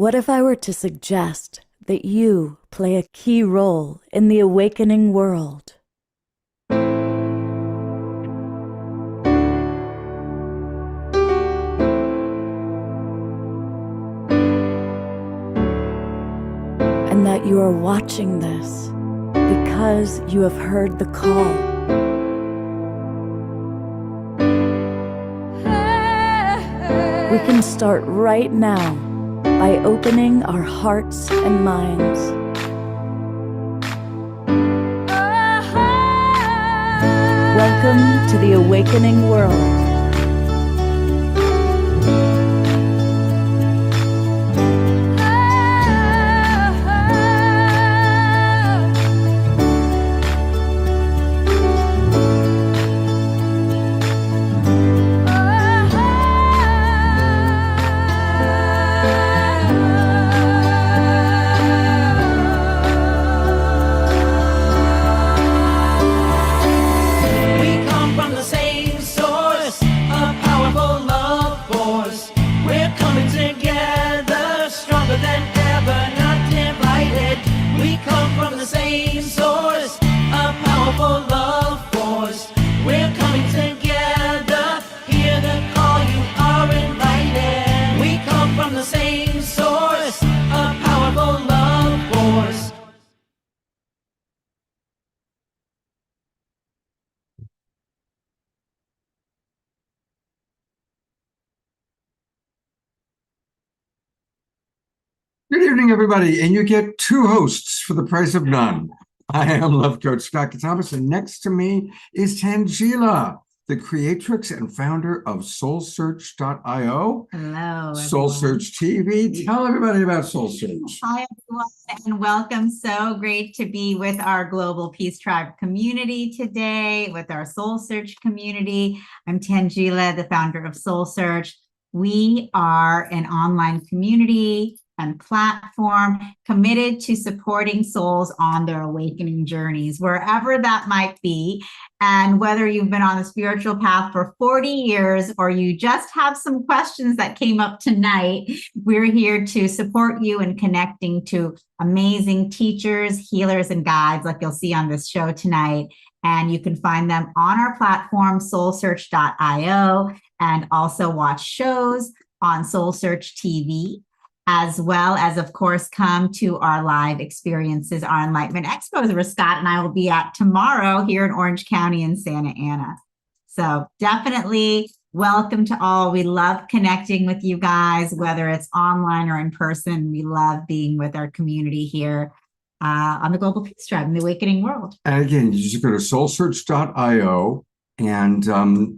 What if I were to suggest that you play a key role in the awakening world? And that you are watching this because you have heard the call. We can start right now by opening our hearts and minds. Welcome to the awakening world. Good evening, everybody, and you get two hosts for the price of none. I am Love Coach Scott Thomas, and next to me is Tangela, the creatrix and founder of SoulSearch.io. Hello, Soul Search TV. Tell everybody about Soul Search. Hi, everyone, and welcome. So great to be with our Global Peace Tribe community today, with our Soul Search community. I'm Tangela, the founder of Soul Search. We are an online community and platform committed to supporting souls on their awakening journeys, wherever that might be. And whether you've been on the spiritual path for 40 years or you just have some questions that came up tonight, we're here to support you in connecting to amazing teachers, healers, and guides like you'll see on this show tonight. And you can find them on our platform, soulsearch.io, and also watch shows on Soul Search TV, as well as, of course, come to our live experiences, our Enlightenment Expos, where Scott and I will be at tomorrow here in Orange County and Santa Ana. So definitely welcome to all. We love connecting with you guys, whether it's online or in person. We love being with our community here on the Global Peace Tribe in the awakening world. And again, you just go to soulsearch.io, and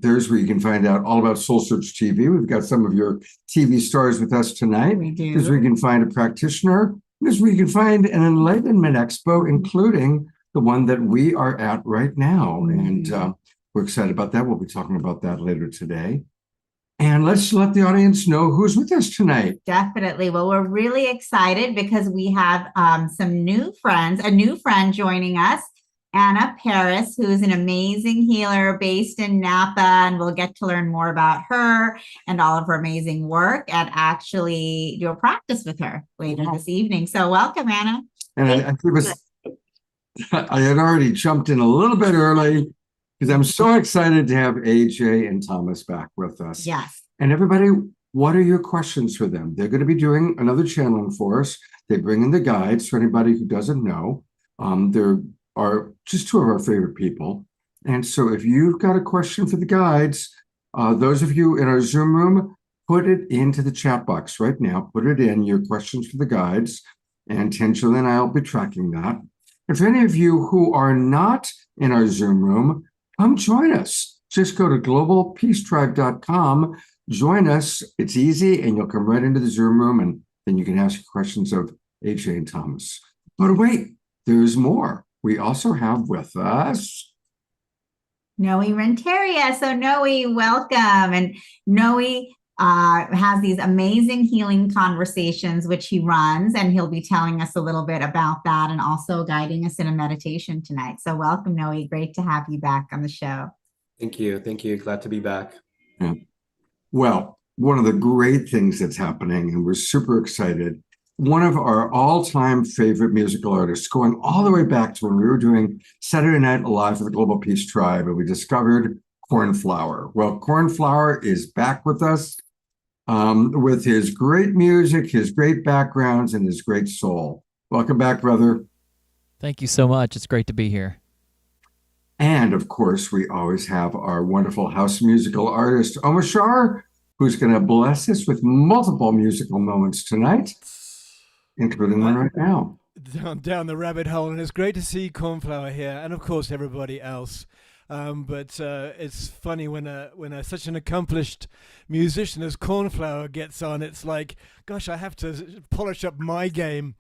there's where you can find out all about Soul Search TV. We've got some of your TV stars with us tonight. We do. There's where you can find a practitioner. There's where you can find an Enlightenment Expo, including the one that we are at right now. Mm-hmm. And we're excited about that. We'll be talking about that later today. And let's let the audience know who's with us tonight. Definitely. Well, we're really excited because we have some new friends, a new friend joining us, Anna Paris, who's an amazing healer based in Napa, and we'll get to learn more about her and all of her amazing work and actually do a practice with her later this evening. So welcome, Anna. And I had already jumped in a little bit early because I'm so excited to have AJ and Thomas back with us. Yes. And everybody, what are your questions for them? They're going to be doing another channeling for us. They bring in the guides for anybody who doesn't know. There are just two of our favorite people. And so if you've got a question for the guides, those of you in our Zoom room, put it into the chat box right now. Put it in, your questions for the guides. And Tangela and I will be tracking that. And for any of you who are not in our Zoom room, come join us. Just go to globalpeacetribe.com, join us. It's easy, and you'll come right into the Zoom room, and then you can ask questions of AJ and Thomas. But wait, there's more. We also have with us Noe Renteria. So Noe, welcome. And Noe has these amazing healing conversations, which he runs, and he'll be telling us a little bit about that and also guiding us in a meditation tonight. So welcome, Noe. Great to have you back on the show. Thank you. Thank you. Glad to be back. Yeah. Well, one of the great things that's happening, and we're super excited, one of our all-time favorite musical artists, going all the way back to when we were doing Saturday Night Live for the Global Peace Tribe, and we discovered Cornflower. Well, Cornflower is back with us with his great music, his great backgrounds, and his great soul. Welcome back, brother. Thank you so much. It's great to be here. And of course, we always have our wonderful house musical artist, Omashar, who's going to bless us with multiple musical moments tonight, including one right now. Down the rabbit hole, and it's great to see Cornflower here, and of course everybody else. But it's funny when such an accomplished musician as Cornflower gets on. It's like, gosh, I have to polish up my game,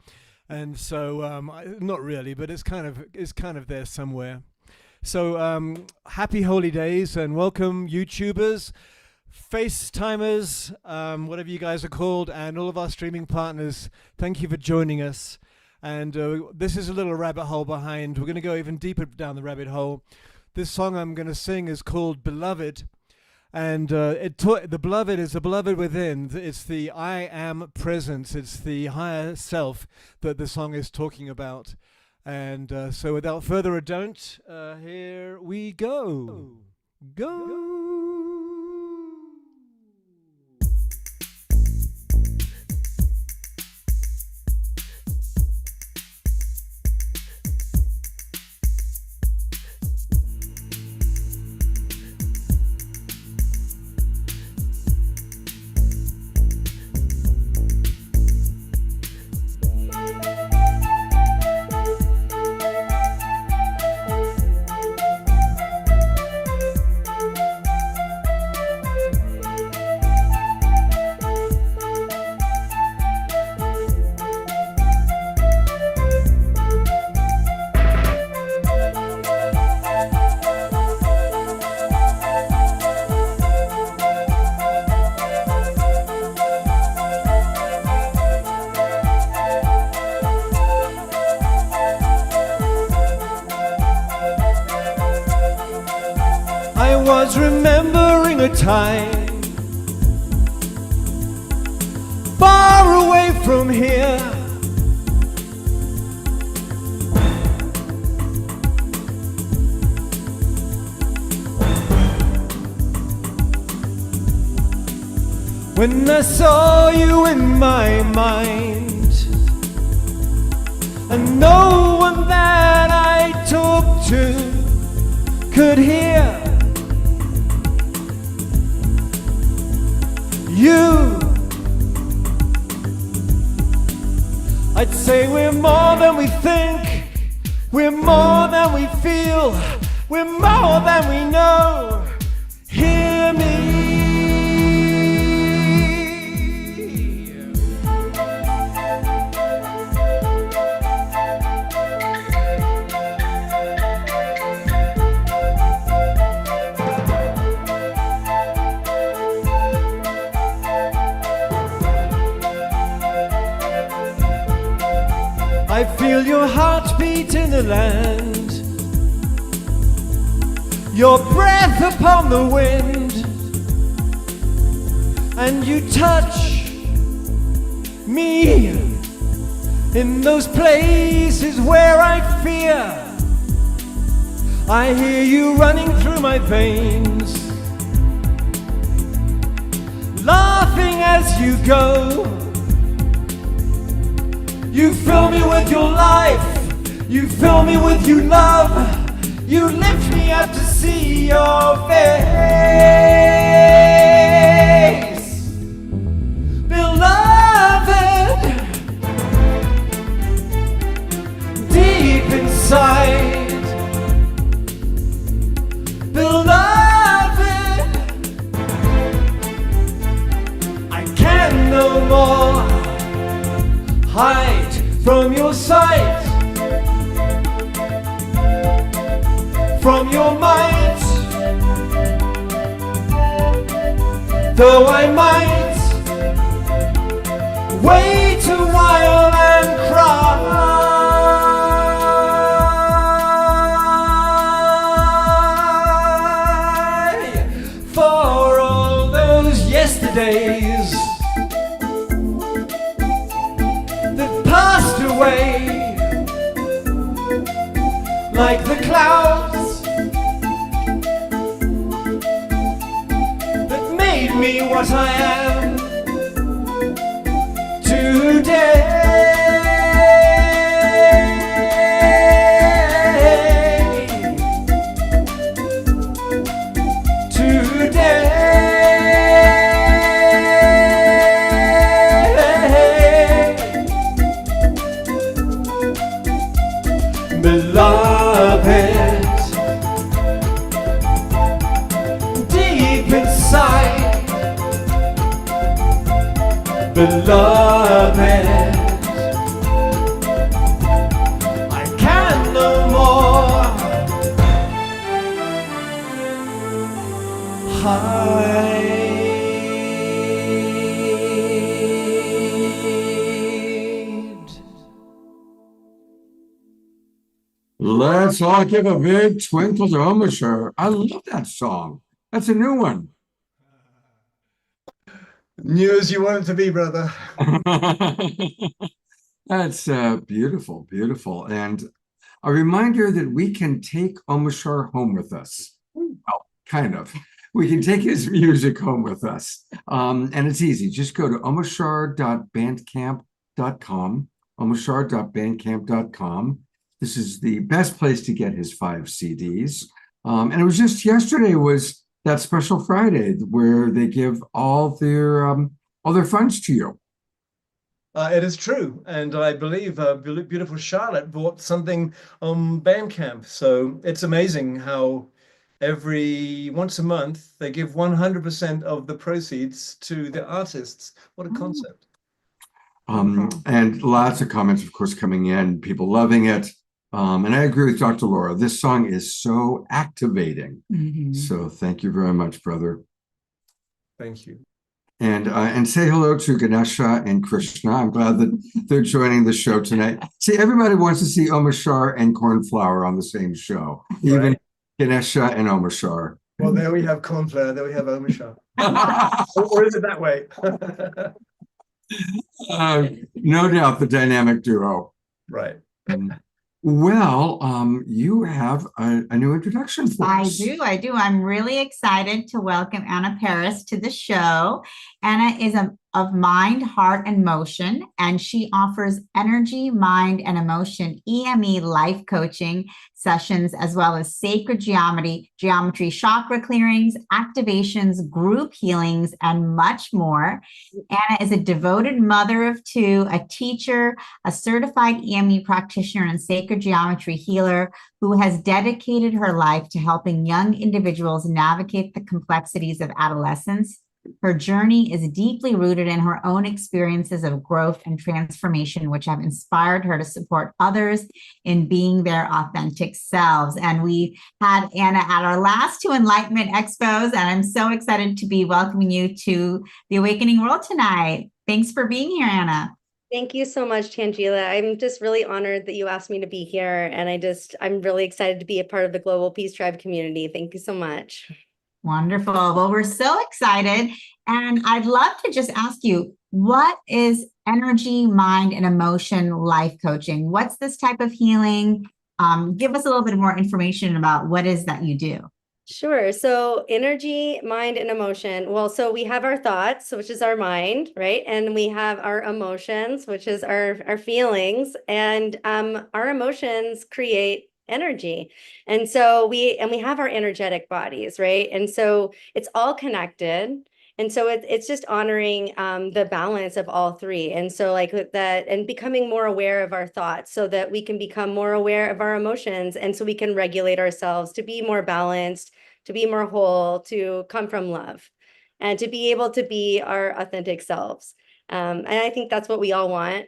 and so not really, but it's kind of there somewhere. So happy holy days, and welcome YouTubers, FaceTimers, whatever you guys are called, and all of our streaming partners. Thank you for joining us. And this is a little rabbit hole behind. We're going to go even deeper down the rabbit hole. This song I'm going to sing is called Beloved. And the beloved is the beloved within. It's the I am presence. It's the higher self that the song is talking about. And so without further ado, here we go. Go. Was remembering a time far away from here, when I saw you in my mind, and no one that I talked to could hear. You, I'd say we're more than we think, we're more than we feel, we're more than we know. Hear me. I feel your heartbeat in the land, your breath upon the wind, and you touch me in those places where I fear. I hear you running through my veins, laughing as you go. You fill me with your life, you fill me with your love, you lift me up to see your face. Beloved, deep inside, beloved, I can no more hide from your sight, from your might, though I might wait a while and cry for all those yesterdays like the clouds that made me what I am Beloved, deep inside, beloved, I can no more hide. Let's all give a big twinkle to Omisher. I love that song. That's a new one. New as you want it to be, brother. That's beautiful, beautiful. And a reminder that we can take Omishar home with us. Well, kind of. We can take his music home with us. And it's easy. Just go to omishar.bandcamp.com, omishar.bandcamp.com. This is the best place to get his 5 CDs. And it was just yesterday was that special Friday where they give all their funds to you. It is true, and I believe beautiful Charlotte bought something on Bandcamp. So it's amazing how once a month they give 100% of the proceeds to the artists. What a concept! And lots of comments, of course, coming in. People loving it. And I agree with Dr. Laura. This song is so activating. So thank you very much, brother. Thank you. And say hello to Ganesha and Krishna. I'm glad that they're joining the show tonight. See, everybody wants to see Omishar and Cornflower on the same show, even Ganesha and Omishar. Well, there we have Cornflower, there we have Omishar. Or is it that way? No doubt the dynamic duo. Right. Well, you have a new introduction for us. I do. I'm really excited to welcome Anna Paris to the show. Anna is of Mind, Heart, and Motion, and she offers energy, mind, and emotion EME life coaching sessions, as well as sacred geometry, chakra clearings, activations, group healings, and much more. Anna is a devoted mother of 2, a teacher, a certified EME practitioner, and sacred geometry healer who has dedicated her life to helping young individuals navigate the complexities of adolescence. Her journey is deeply rooted in her own experiences of growth and transformation, which have inspired her to support others in being their authentic selves. And we had Anna at our last 2 Enlightenment Expos, and I'm so excited to be welcoming you to the Awakening World tonight. Thanks for being here, Anna. Thank you so much, Tangela. I'm just really honored that you asked me to be here, and I'm really excited to be a part of the Global Peace Tribe community. Thank you so much. Wonderful. Well, we're so excited. And I'd love to just ask you, what is energy, mind, and emotion life coaching? What's this type of healing? Give us a little bit more information about what is that you do. Sure. So energy, mind, and emotion. Well, so we have our thoughts, which is our mind, right? And we have our emotions, which is our feelings. And our emotions create energy. And so we have our energetic bodies, right? And so it's all connected. And so it's just honoring the balance of all 3. And so like that, and becoming more aware of our thoughts so that we can become more aware of our emotions. And so we can regulate ourselves to be more balanced, to be more whole, to come from love, and to be able to be our authentic selves. And I think that's what we all want.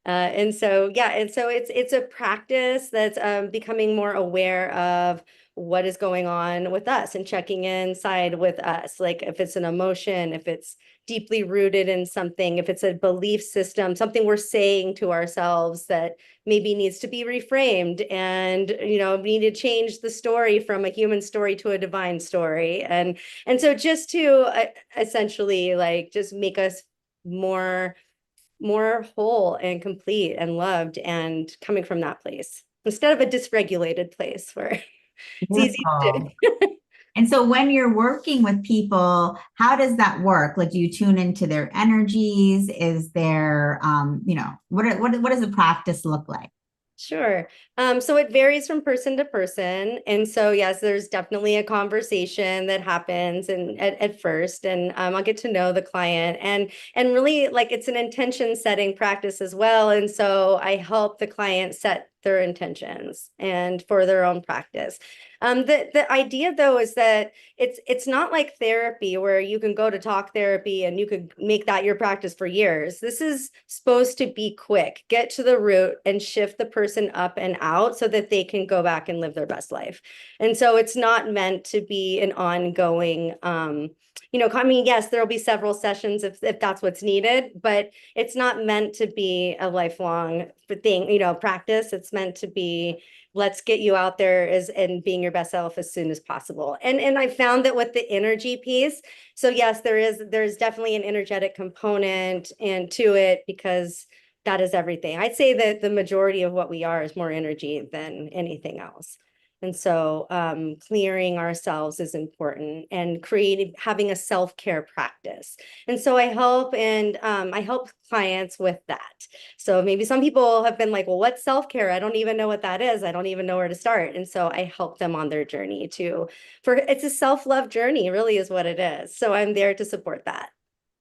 And so it's a practice that's becoming more aware of what is going on with us and checking inside with us. Like if it's an emotion, if it's deeply rooted in something, if it's a belief system, something we're saying to ourselves that maybe needs to be reframed, and we need to change the story from a human story to a divine story. And so just to essentially like just make us more whole and complete and loved and coming from that place. instead of a dysregulated place where it's easy to do. And so when you're working with people, how does that work? Like, do you tune into their energies? Is there, what does the practice look like? Sure. So it varies from person to person. And so, yes, there's definitely a conversation that happens and at first, and I'll get to know the client and really like it's an intention setting practice as well. And so I help the client set their intentions and for their own practice. The idea though is that it's not like therapy where you can go to talk therapy and you could make that your practice for years. This is supposed to be quick, get to the root and shift the person up and out so that they can go back and live their best life. And so it's not meant to be an ongoing, I mean, yes, there'll be several sessions if that's what's needed, but it's not meant to be a lifelong thing, practice. It's meant to be, let's get you out there and being your best self as soon as possible. And I found that with the energy piece, so yes, there's definitely an energetic component and to it because that is everything. I'd say that the majority of what we are is more energy than anything else. And so clearing ourselves is important and having a self-care practice. And so I help clients with that. So maybe some people have been like, well, what's self-care? I don't even know what that is. I don't even know where to start. And so I help them on their journey it's a self-love journey, really is what it is. So I'm there to support that.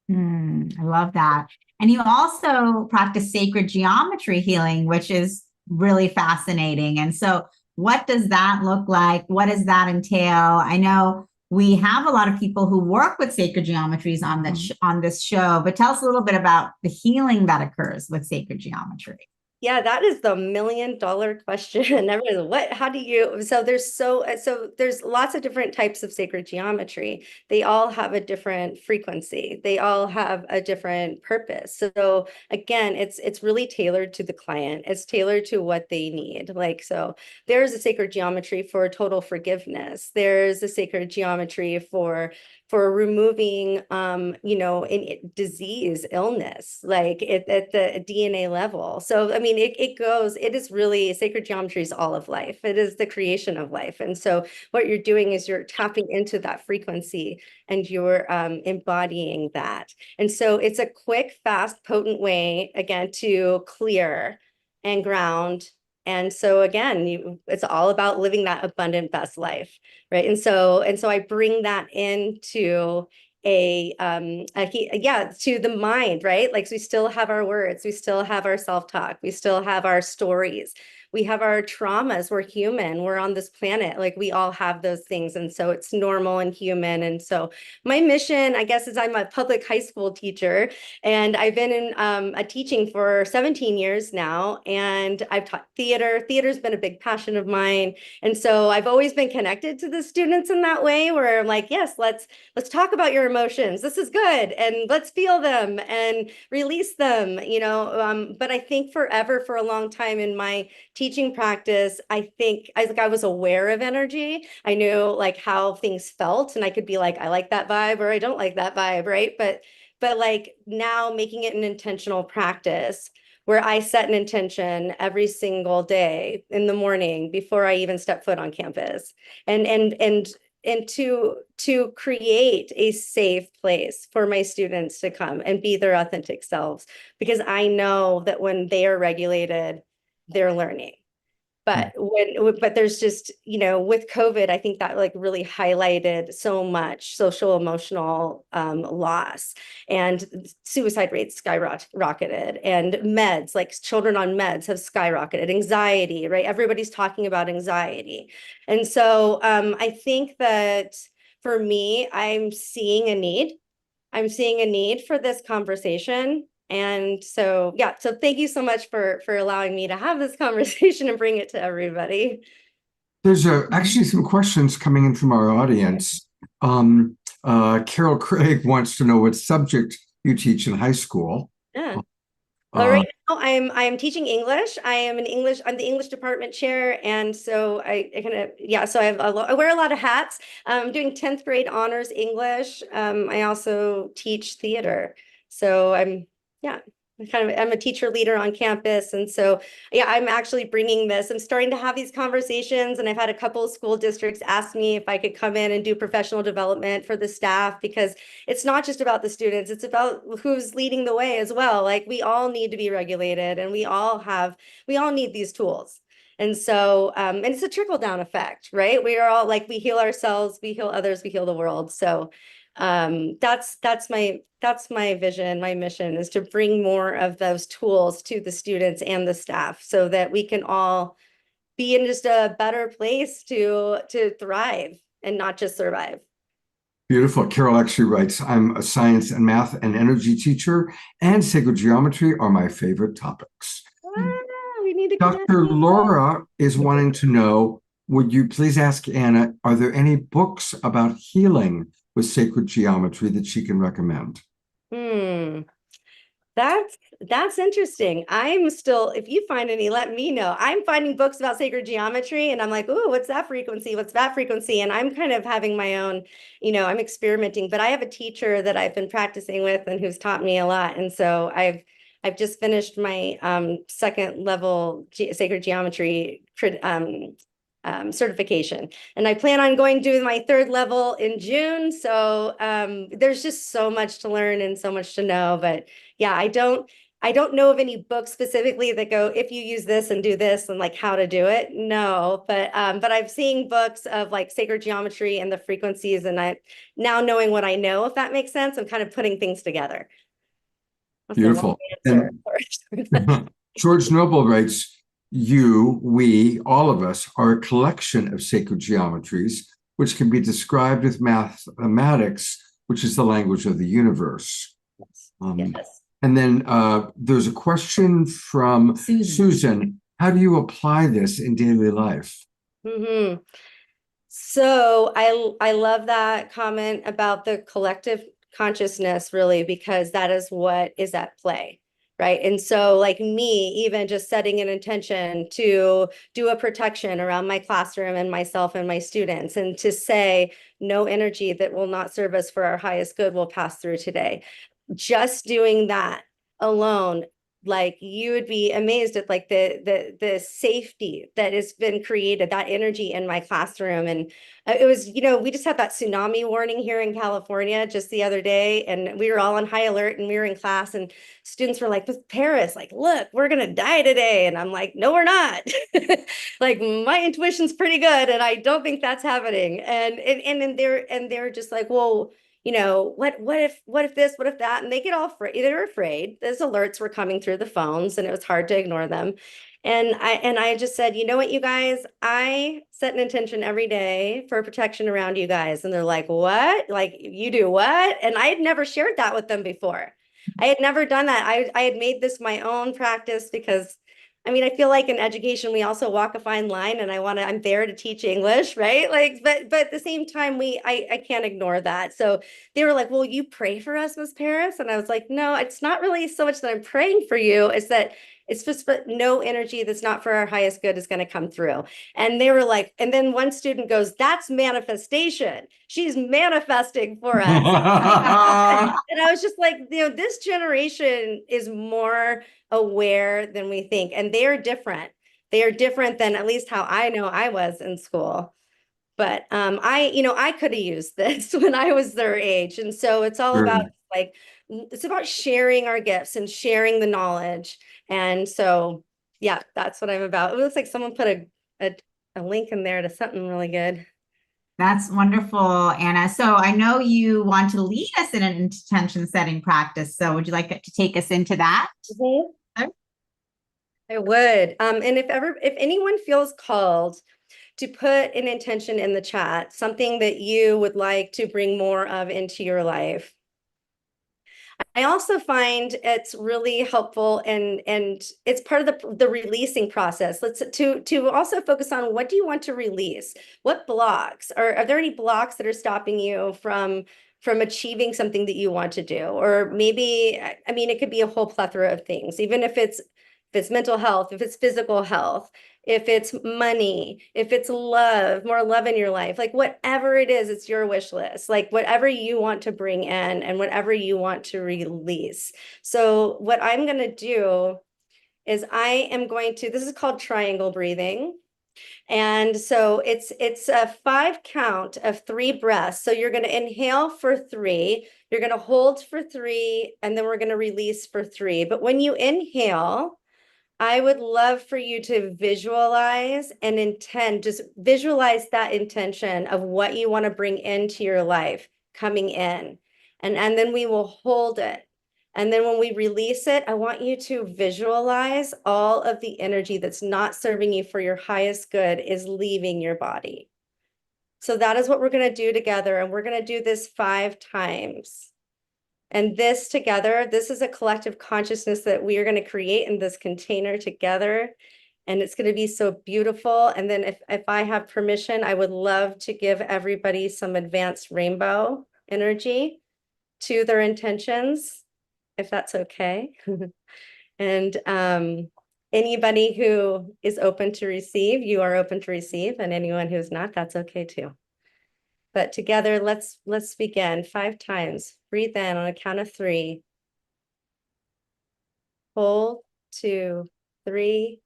I love that. And you also practice sacred geometry healing, which is really fascinating. And so what does that look like? What does that entail? I know we have a lot of people who work with sacred geometries on this show, but tell us a little bit about the healing that occurs with sacred geometry. Yeah, that is the $1 million question. So there's lots of different types of sacred geometry. They all have a different frequency. They all have a different purpose. So again, it's really tailored to the client. It's tailored to what they need. So there's a sacred geometry for total forgiveness. There's a sacred geometry for removing, disease, illness, at the DNA level. So, I mean, it is really, sacred geometry is all of life. It is the creation of life. And so what you're doing is you're tapping into that frequency and you're embodying that. And so it's a quick, fast, potent way, again, to clear and ground. And so to it's all about living that abundant best life, right? And so I bring that into to the mind, right? So we still have our words, we still have our self-talk, we still have our stories, we have our traumas. We're human, we're on this planet, we all have those things. And so it's normal and human. And so my mission, I guess, is I'm a public high school teacher, and I've been in a teaching for 17 years now, and I've taught theater. Theater's been a big passion of mine. And so I've always been connected to the students in that way, where I'm like, yes, let's talk about your emotions. This is good. And let's feel them and release them, but I think for a long time in my teaching practice, I was aware of energy. I knew how things felt, and I could be like, I like that vibe or I don't like that vibe, right? But now making it an intentional practice where I set an intention every single day in the morning before I even step foot on campus, and to create a safe place for my students to come and be their authentic selves, because I know that when they are regulated, they're learning. But there's just, with COVID, I think that really highlighted so much social emotional loss, and suicide rates skyrocketed, and meds, children on meds have skyrocketed, anxiety, right? Everybody's talking about anxiety. And so I think that for me, I'm seeing a need for this conversation. And so, so thank you so much for allowing me to have this conversation and bring it to everybody. There's actually some questions coming in from our audience. Carol Craig wants to know what subject you teach in high school. Yeah. Right now I'm teaching English. I'm the English department chair. And so I wear a lot of hats. I'm doing 10th grade honors English. I also teach theater. So I'm a teacher leader on campus. And so, yeah, I'm actually bringing this. I'm starting to have these conversations, and I've had a couple of school districts ask me if I could come in and do professional development for the staff, because it's not just about the students, it's about who's leading the way as well. Like, we all need to be regulated, and we all need these tools. And so, and it's a trickle down effect, right? We are all like, we heal ourselves, we heal others, we heal the world. So that's my vision. My mission is to bring more of those tools to the students and the staff, so that we can all be in just a better place to thrive and not just survive. Beautiful. Carol actually writes, I'm a science and math and energy teacher, and sacred geometry are my favorite topics. We need to connect. Dr. Laura is wanting to know, would you please ask Anna, are there any books about healing with sacred geometry that she can recommend? That's interesting. I'm still, if you find any, let me know. I'm finding books about sacred geometry, and I'm like, oh, what's that frequency? What's that frequency? And I'm kind of having my own, I'm experimenting, but I have a teacher that I've been practicing with and who's taught me a lot. And so I've just finished my second level sacred geometry certification, and I plan on going to my third level in June. So there's just so much to learn and so much to know. But yeah, I don't know of any books specifically that go, if you use this and do this and like how to do it. No, but I've seen books of like sacred geometry and the frequencies, and I now, knowing what I know, if that makes sense, I'm kind of putting things together. That's Beautiful. a long answer. George Noble writes, we, all of us, are a collection of sacred geometries, which can be described with mathematics, which is the language of the universe. Yes. And then there's a question from Susan. How do you apply this in daily life? Mm-hmm. So I love that comment about the collective consciousness, really, because that is what is at play. Right. And so, like me, even just setting an intention to do a protection around my classroom and myself and my students, and to say no energy that will not serve us for our highest good will pass through today. Just doing that alone, like, you would be amazed at like the safety that has been created, that energy in my classroom. And it was, we just had that tsunami warning here in California just the other day, and we were all on high alert, and we were in class, and students were like, with Paris, like, look, we're gonna die today. And I'm like, no, we're not. Like, my intuition's pretty good, and I don't think that's happening. And they're just like, well, what if this, what if that? And they get all afraid. They're afraid. Those alerts were coming through the phones, and it was hard to ignore them. And I just said, you know what, you guys, I set an intention every day for protection around you guys. And they're like, what? Like, you do what? And I had never shared that with them before. I had never done that. I had made this my own practice, because I feel like in education, we also walk a fine line, and I'm there to teach English, right? Like, but at the same time, I can't ignore that. So they were like, will you pray for us, Miss Paris? And I was like, no, it's not really so much that I'm praying for you. It's that it's just no energy that's not for our highest good is going to come through. And they were like, and then one student goes, that's manifestation. She's manifesting for us. And I was just like, this generation is more aware than we think, and they are different. They are different than at least how I know I was in school. But I could have used this when I was their age. And so it's all about it's about sharing our gifts and sharing the knowledge. And so, yeah, that's what I'm about. It looks like someone put a link in there to something really good. That's wonderful, Anna. So I know you want to lead us in an intention setting practice. So would you like to take us into that? Mm-hmm. I would. And if anyone feels called to put an intention in the chat, something that you would like to bring more of into your life. I also find it's really helpful, and it's part of the releasing process. Let's to also focus on, what do you want to release? What blocks are there? Any blocks that are stopping you from achieving something that you want to do? Or maybe, it could be a whole plethora of things, even if it's if it's mental health, if it's physical health, if it's money, if it's love, more love in your life, like whatever it is, it's your wish list, like whatever you want to bring in and whatever you want to release. So what I'm going to do is I am going to, this is called triangle breathing. And so it's a 5 count of 3 breaths. So you're going to inhale for 3, you're going to hold for 3, and then we're going to release for 3. But when you inhale, I would love for you to visualize and intend, just visualize that intention of what you want to bring into your life coming in. And then we will hold it. And then when we release it, I want you to visualize all of the energy that's not serving you for your highest good is leaving your body. So that is what we're going to do together. And we're going to do this 5 times. And this together, this is a collective consciousness that we are going to create in this container together. And it's going to be so beautiful. And then if I have permission, I would love to give everybody some advanced rainbow energy to their intentions, if that's okay. And anybody who is open to receive, you are open to receive. And anyone who's not, that's okay too. But together, let's begin 5 times. Breathe in on a count of 3. Hold, 2, 3.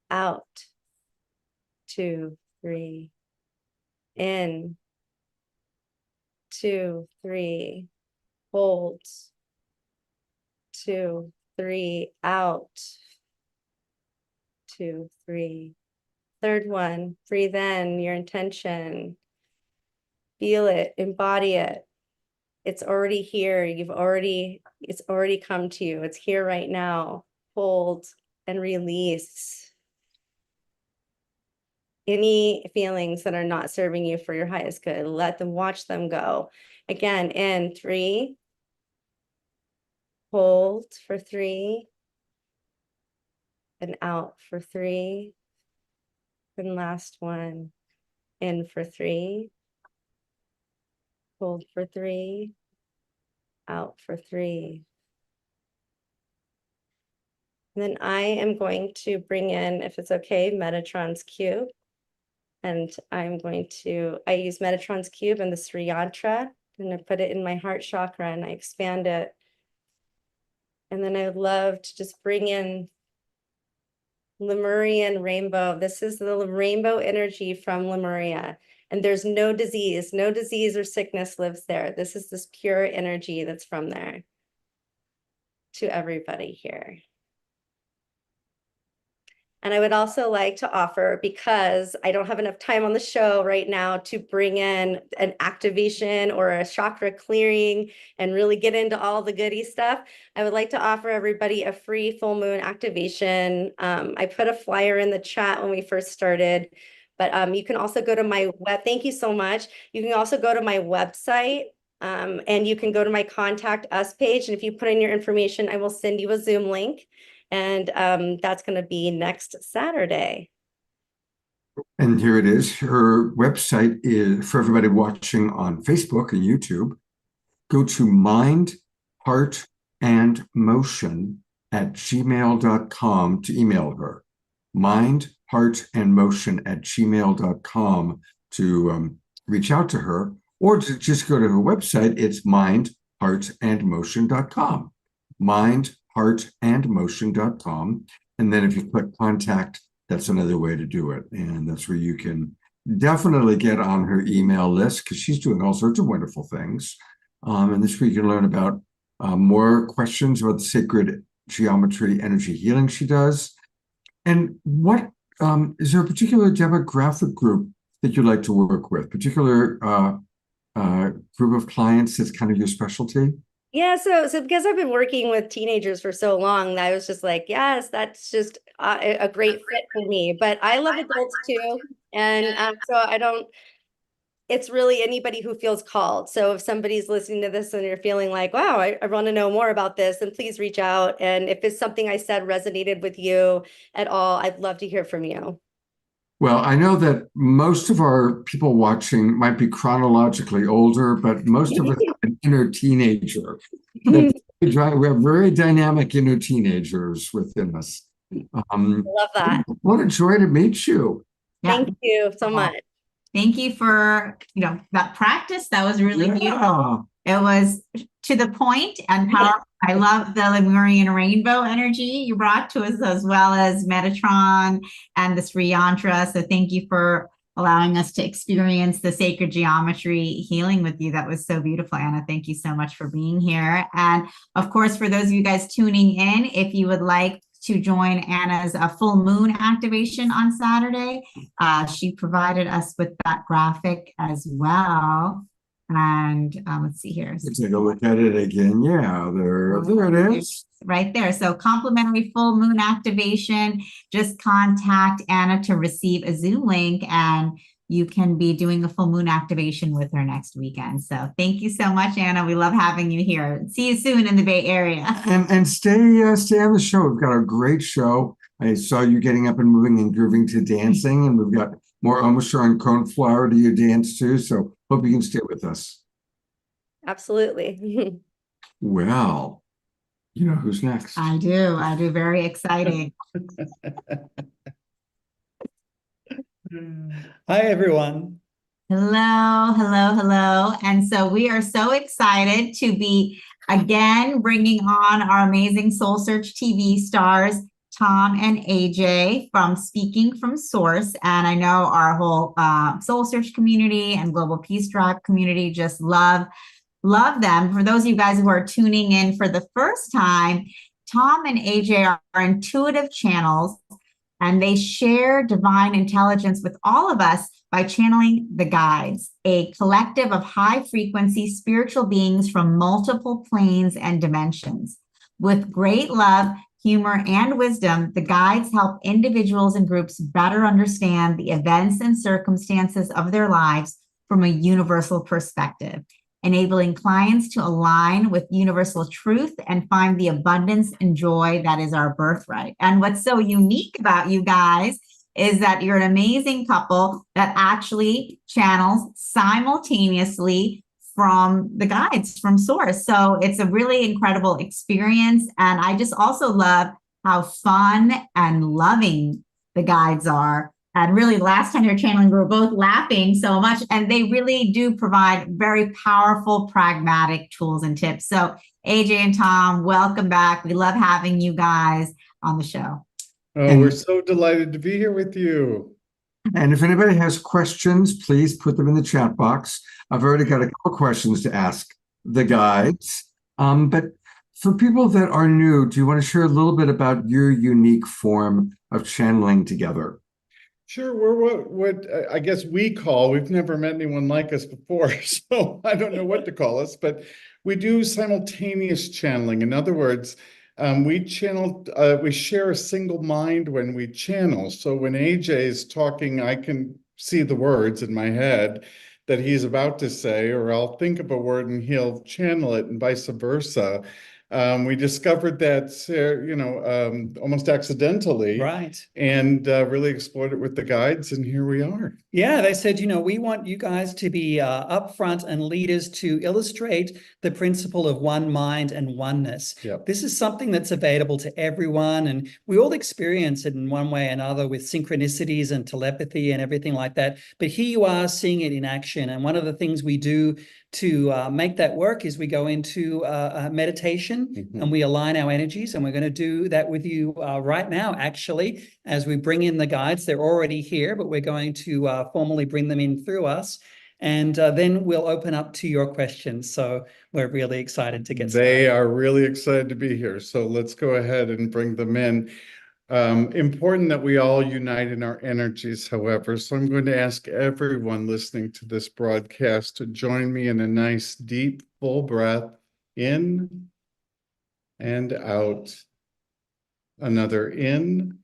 Out, 2, 3. In, 2, 3. Hold, 2, 3. Out, 2, 3. Third one, breathe in your intention. Feel it, embody it. It's already here. It's already come to you. It's here right now. Hold and release any feelings that are not serving you for your highest good. Let them, watch them go. Again, in 3. Hold for 3. And out for 3. And last one, in for 3. Hold for 3, out for 3. And then I am going to bring in, if it's okay, Metatron's cube. And I use Metatron's cube and the Sri Yantra, and I put it in my heart chakra and I expand it. And then I would love to just bring in Lemurian rainbow. This is the rainbow energy from Lemuria. And there's no disease or sickness lives there. This is this pure energy that's from there to everybody here. And I would also like to offer, because I don't have enough time on the show right now to bring in an activation or a chakra clearing and really get into all the goody stuff, I would like to offer everybody a free full moon activation. I put a flyer in the chat when we first started, but you can also go to my web. Thank you so much. You can also go to my website. And you can go to my contact us page. And if you put in your information, I will send you a Zoom link. And that's going to be next Saturday. And here it is. Her website is, for everybody watching on Facebook and YouTube, go to Mind, Heart, and Motion at gmail.com to email her. Mind, Heart, and Motion at gmail.com to reach out to her, or to just go to her website. It's mindheartandmotion.com. Mindheartandmotion.com. And then if you click contact, that's another way to do it. And that's where you can definitely get on her email list, because she's doing all sorts of wonderful things. And this week you can learn about more questions about the sacred geometry energy healing she does. And what is there a particular demographic group that you like to work with, particular group of clients that's kind of your specialty? Yeah, so because I've been working with teenagers for so long, I was just like, yes, that's just a great fit for me. But I love adults too, and so I don't. It's really anybody who feels called. So if somebody's listening to this and you're feeling like, wow, I want to know more about this, then please reach out. And if it's something I said resonated with you at all, I'd love to hear from you. Well, I know that most of our people watching might be chronologically older, but most of us have an inner teenager that's We have very dynamic inner teenagers within us. Love that. What a joy to meet you. Yeah. Thank you so much. Thank you for, that practice. That was really beautiful. Yeah. It was to the point and powerful. I love the Lemurian rainbow energy you brought to us, as well as Metatron and the Sri Yantra. So thank you for allowing us to experience the sacred geometry healing with you. That was so beautiful, Anna. Thank you so much for being here. And of course, for those of you guys tuning in, if you would like to join Anna's full moon activation on Saturday, she provided us with that graphic as well. And let's see here. Let's take a look at it again. Yeah, there it is. Right there. So complimentary full moon activation. Just contact Anna to receive a Zoom link, and you can be doing a full moon activation with her next weekend. So thank you so much, Anna. We love having you here. See you soon in the Bay Area. And stay on the show. We've got a great show. I saw you getting up and moving and grooving to dancing, and we've got more Omashar and Coneflower to you dance to. So hope you can stay with us. Absolutely. Well, you know who's next. I do. Very exciting. Hi, everyone. Hello. And so we are so excited to be again bringing on our amazing Soul Search TV stars, Tom and AJ from Speaking from Source. And I know our whole Soul Search community and Global Peace Tribe community just love them. For those of you guys who are tuning in for the first time, Tom and AJ are intuitive channels, and they share divine intelligence with all of us by channeling the guides, a collective of high frequency spiritual beings from multiple planes and dimensions. With great love, humor, and wisdom, the guides help individuals and groups better understand the events and circumstances of their lives from a universal perspective, enabling clients to align with universal truth and find the abundance and joy that is our birthright. And what's so unique about you guys is that you're an amazing couple that actually channels simultaneously from the guides from Source. So it's a really incredible experience. And I just also love how fun and loving the guides are. And really, last time you were channeling, we were both laughing so much. And they really do provide very powerful, pragmatic tools and tips. So AJ and Tom, welcome back. We love having you guys on the show. Oh, we're so delighted to be here with you. And if anybody has questions, please put them in the chat box. I've already got a couple questions to ask the guides. But for people that are new, do you want to share a little bit about your unique form of channeling together? Sure, we're what I guess we've never met anyone like us before, so I don't know what to call us, but we do simultaneous channeling. In other words, we share a single mind when we channel. So when AJ is talking, I can see the words in my head that he's about to say, or I'll think of a word and he'll channel it, and vice versa. We discovered that, almost accidentally. Right. And really explored it with the guides, and here we are. Yeah, they said, we want you guys to be upfront and leaders to illustrate the principle of one mind and oneness. Yep. This is something that's available to everyone, and we all experience it in one way or another with synchronicities and telepathy and everything like that. But here you are seeing it in action. And one of the things we do to make that work is we go into meditation and we align our energies, and we're going to do that with you right now, actually, as we bring in the guides. They're already here, but we're going to formally bring them in through us, and then we'll open up to your questions. So we're really excited to get started. They are really excited to be here, so let's go ahead and bring them in. Important that we all unite in our energies, however, so I'm going to ask everyone listening to this broadcast to join me in a nice, deep, full breath in and out. Another in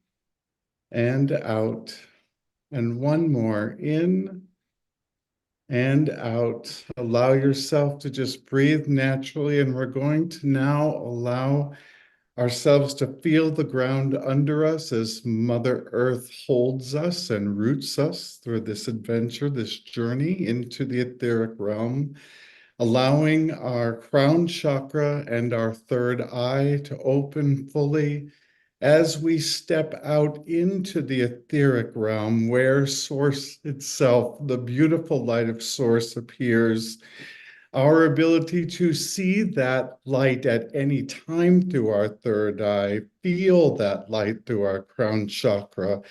and out. And one more in and out. Allow yourself to just breathe naturally, and we're going to now allow ourselves to feel the ground under us as Mother Earth holds us and roots us through this adventure, this journey into the etheric realm. allowing our crown chakra and our third eye to open fully as we step out into the etheric realm where Source itself, the beautiful light of Source, appears. Our ability to see that light at any time through our third eye, feel that light through our crown chakra,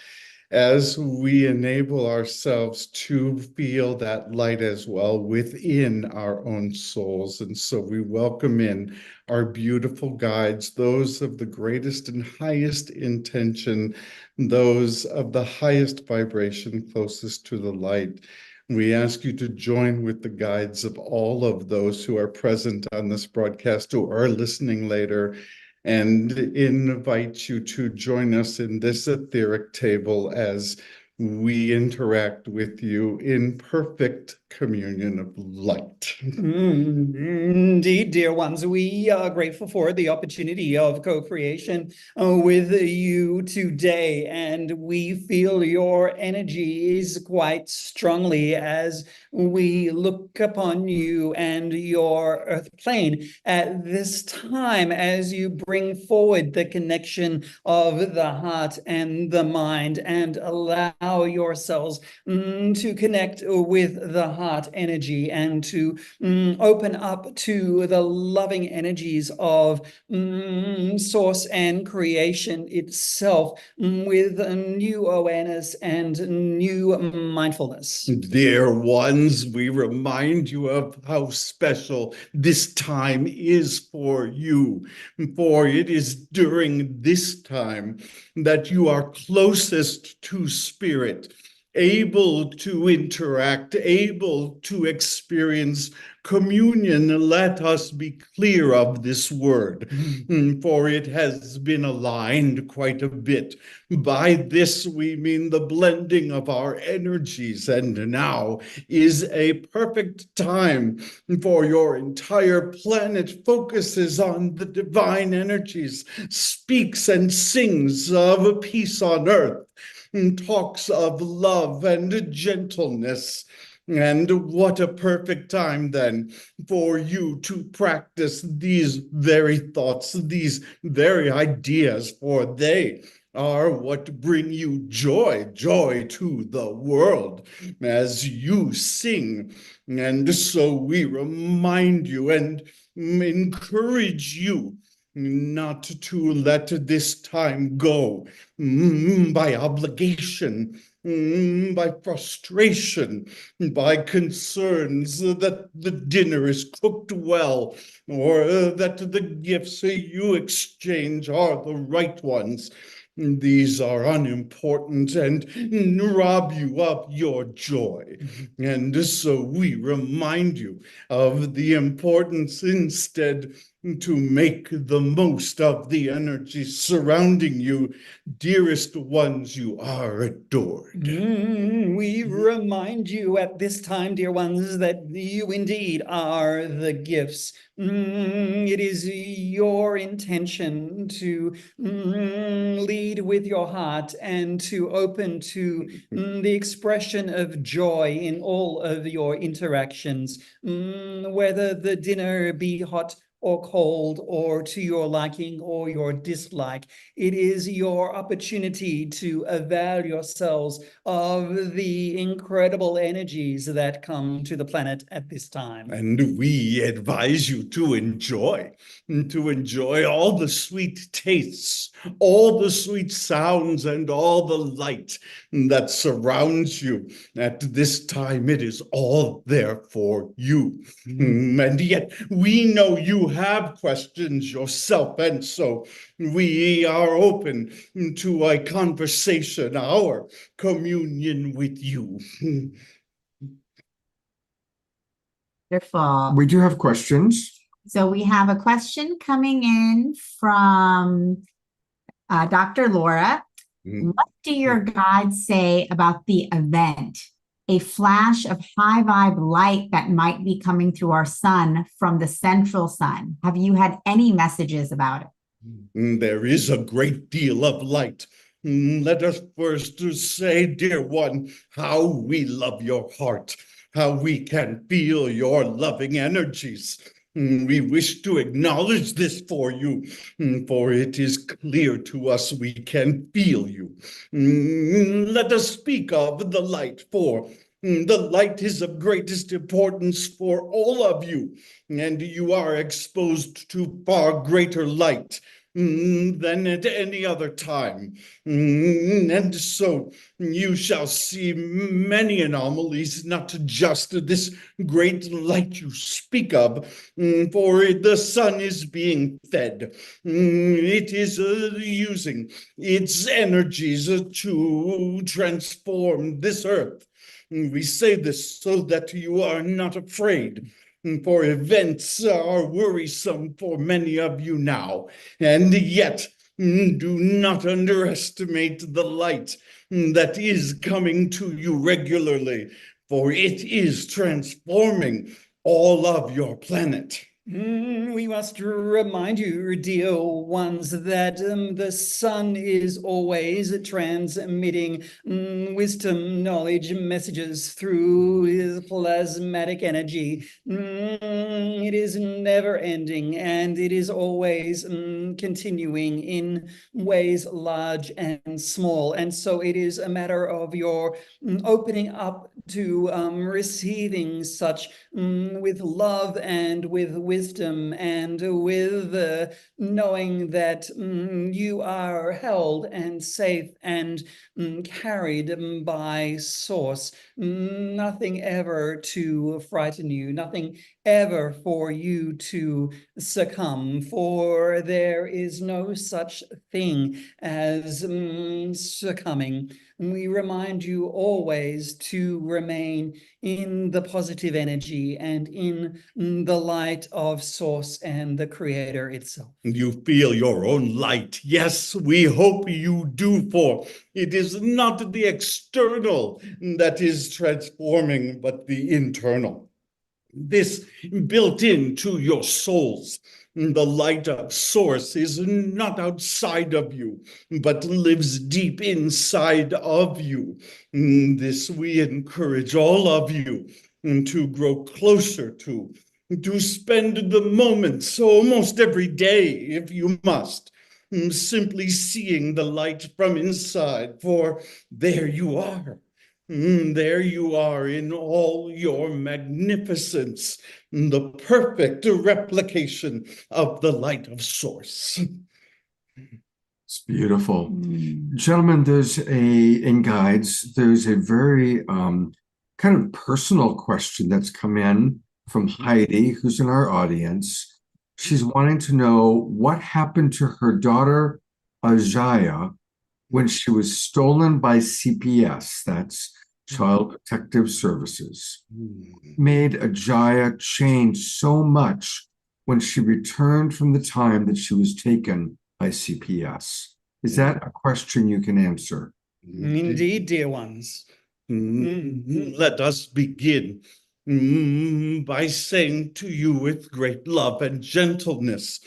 as we enable ourselves to feel that light as well within our own souls. And so we welcome in our beautiful guides, those of the greatest and highest intention, those of the highest vibration closest to the light. We ask you to join with the guides of all of those who are present on this broadcast or are listening later, and invite you to join us in this etheric table as we interact with you in perfect communion of light. Indeed, dear ones, we are grateful for the opportunity of co-creation with you today, and we feel your energies quite strongly as we look upon you and your earth plane at this time as you bring forward the connection of the heart and the mind and allow yourselves to connect with the heart energy and to open up to the loving energies of source and creation itself with a new awareness and new mindfulness. Dear ones, we remind you of how special this time is for you, for it is during this time that you are closest to spirit, able to interact, able to experience communion. Let us be clear of this word, for it has been aligned quite a bit. By this, we mean the blending of our energies, and now is a perfect time for your entire planet focuses on the divine energies, speaks and sings of peace on earth, and talks of love and gentleness. And what a perfect time then for you to practice these very thoughts, these very ideas, for they are what bring you joy, joy to the world as you sing. And so we remind you and encourage you not to let this time go by obligation, by frustration, by concerns that the dinner is cooked well, or that the gifts you exchange are the right ones. These are unimportant and rob you of your joy. And so we remind you of the importance instead to make the most of the energy surrounding you. Dearest ones, you are adored. We remind you at this time, dear ones, that you indeed are the gifts. It is your intention to lead with your heart and to open to the expression of joy in all of your interactions, whether the dinner be hot or cold, or to your liking or your dislike. It is your opportunity to avail yourselves of the incredible energies that come to the planet at this time. And we advise you to enjoy all the sweet tastes, all the sweet sounds, and all the light that surrounds you. At this time, it is all there for you. And yet, we know you have questions yourself, and so we are open to a conversation, our communion with you. Wonderful. We do have questions. So we have a question coming in from Dr. Laura. What do your guides say about the event? A flash of high vibe light that might be coming through our sun from the central sun. Have you had any messages about it? There is a great deal of light. Let us first say, dear one, how we love your heart, how we can feel your loving energies. We wish to acknowledge this for you, for it is clear to us we can feel you. Let us speak of the light, for the light is of greatest importance for all of you, and you are exposed to far greater light than at any other time. And so you shall see many anomalies, not just this great light you speak of, for the sun is being fed. It is using its energies to transform this earth. We say this so that you are not afraid, for events are worrisome for many of you now, and yet do not underestimate the light that is coming to you regularly, for it is transforming all of your planet. We must remind you, dear ones, that the sun is always transmitting wisdom, knowledge, messages through his plasmatic energy. It is never ending, and it is always continuing in ways large and small. And so it is a matter of your opening up to receiving such with love and with wisdom and with knowing that you are held and safe and carried by source. Nothing ever to frighten you, nothing ever for you to succumb, for there is no such thing as succumbing. We remind you always to remain in the positive energy and in the light of source and the creator itself. You feel your own light. Yes, we hope you do, for it is not the external that is transforming, but the internal. This built into your souls. The light of source is not outside of you, but lives deep inside of you. This we encourage all of you to grow closer to spend the moments almost every day, if you must, simply seeing the light from inside, for there you are. There you are in all your magnificence, the perfect replication of the light of source. It's beautiful. Gentlemen, in guides, there's a very kind of personal question that's come in from Heidi, who's in our audience. She's wanting to know what happened to her daughter, Ajaya, when she was stolen by CPS, that's Child Protective Services. Made Ajaya change so much when she returned from the time that she was taken by CPS. Is that a question you can answer? Indeed, dear ones. Let us begin by saying to you with great love and gentleness,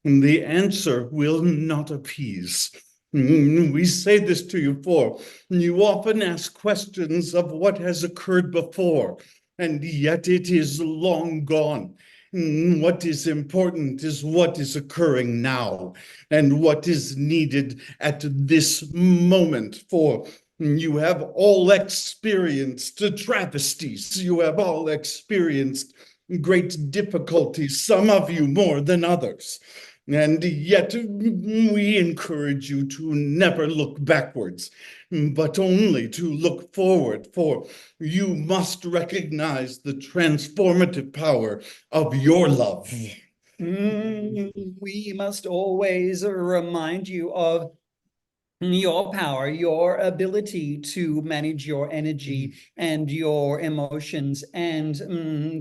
the answer will not appease. We say this to you, for you often ask questions of what has occurred before, and yet it is long gone. What is important is what is occurring now, and what is needed at this moment, for you have all experienced travesties. You have all experienced great difficulties, some of you more than others. And yet we encourage you to never look backwards, but only to look forward, for you must recognize the transformative power of your love. We must always remind you of your power, your ability to manage your energy and your emotions, and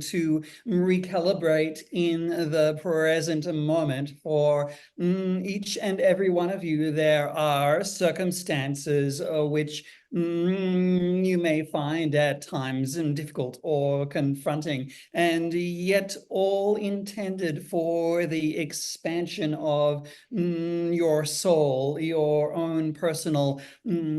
to recalibrate in the present moment. For each and every one of you, there are circumstances which you may find at times difficult or confronting, and yet all intended for the expansion of your soul, your own personal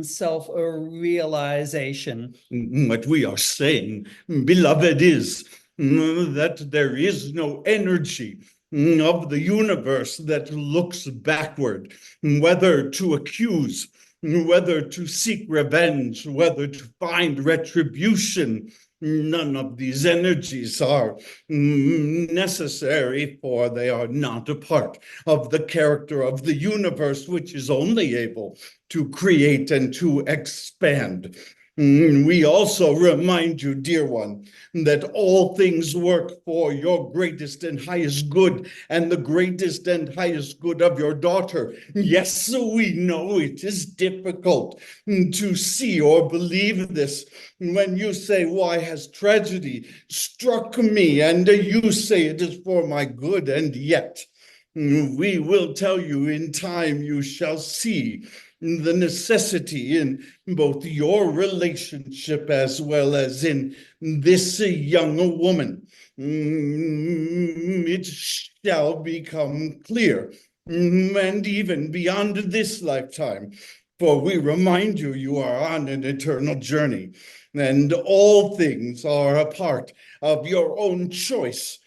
self-realization. What we are saying, beloved, is that there is no energy of the universe that looks backward, whether to accuse, whether to seek revenge, whether to find retribution. None of these energies are necessary, for they are not a part of the character of the universe, which is only able to create and to expand. We also remind you, dear one, that all things work for your greatest and highest good, and the greatest and highest good of your daughter. Yes, we know it is difficult to see or believe this when you say, "Why has tragedy struck me?" And you say it is for my good, and yet we will tell you in time you shall see the necessity in both your relationship as well as in this young woman. It shall become clear, and even beyond this lifetime, for we remind you, you are on an eternal journey, and all things are a part of your own choice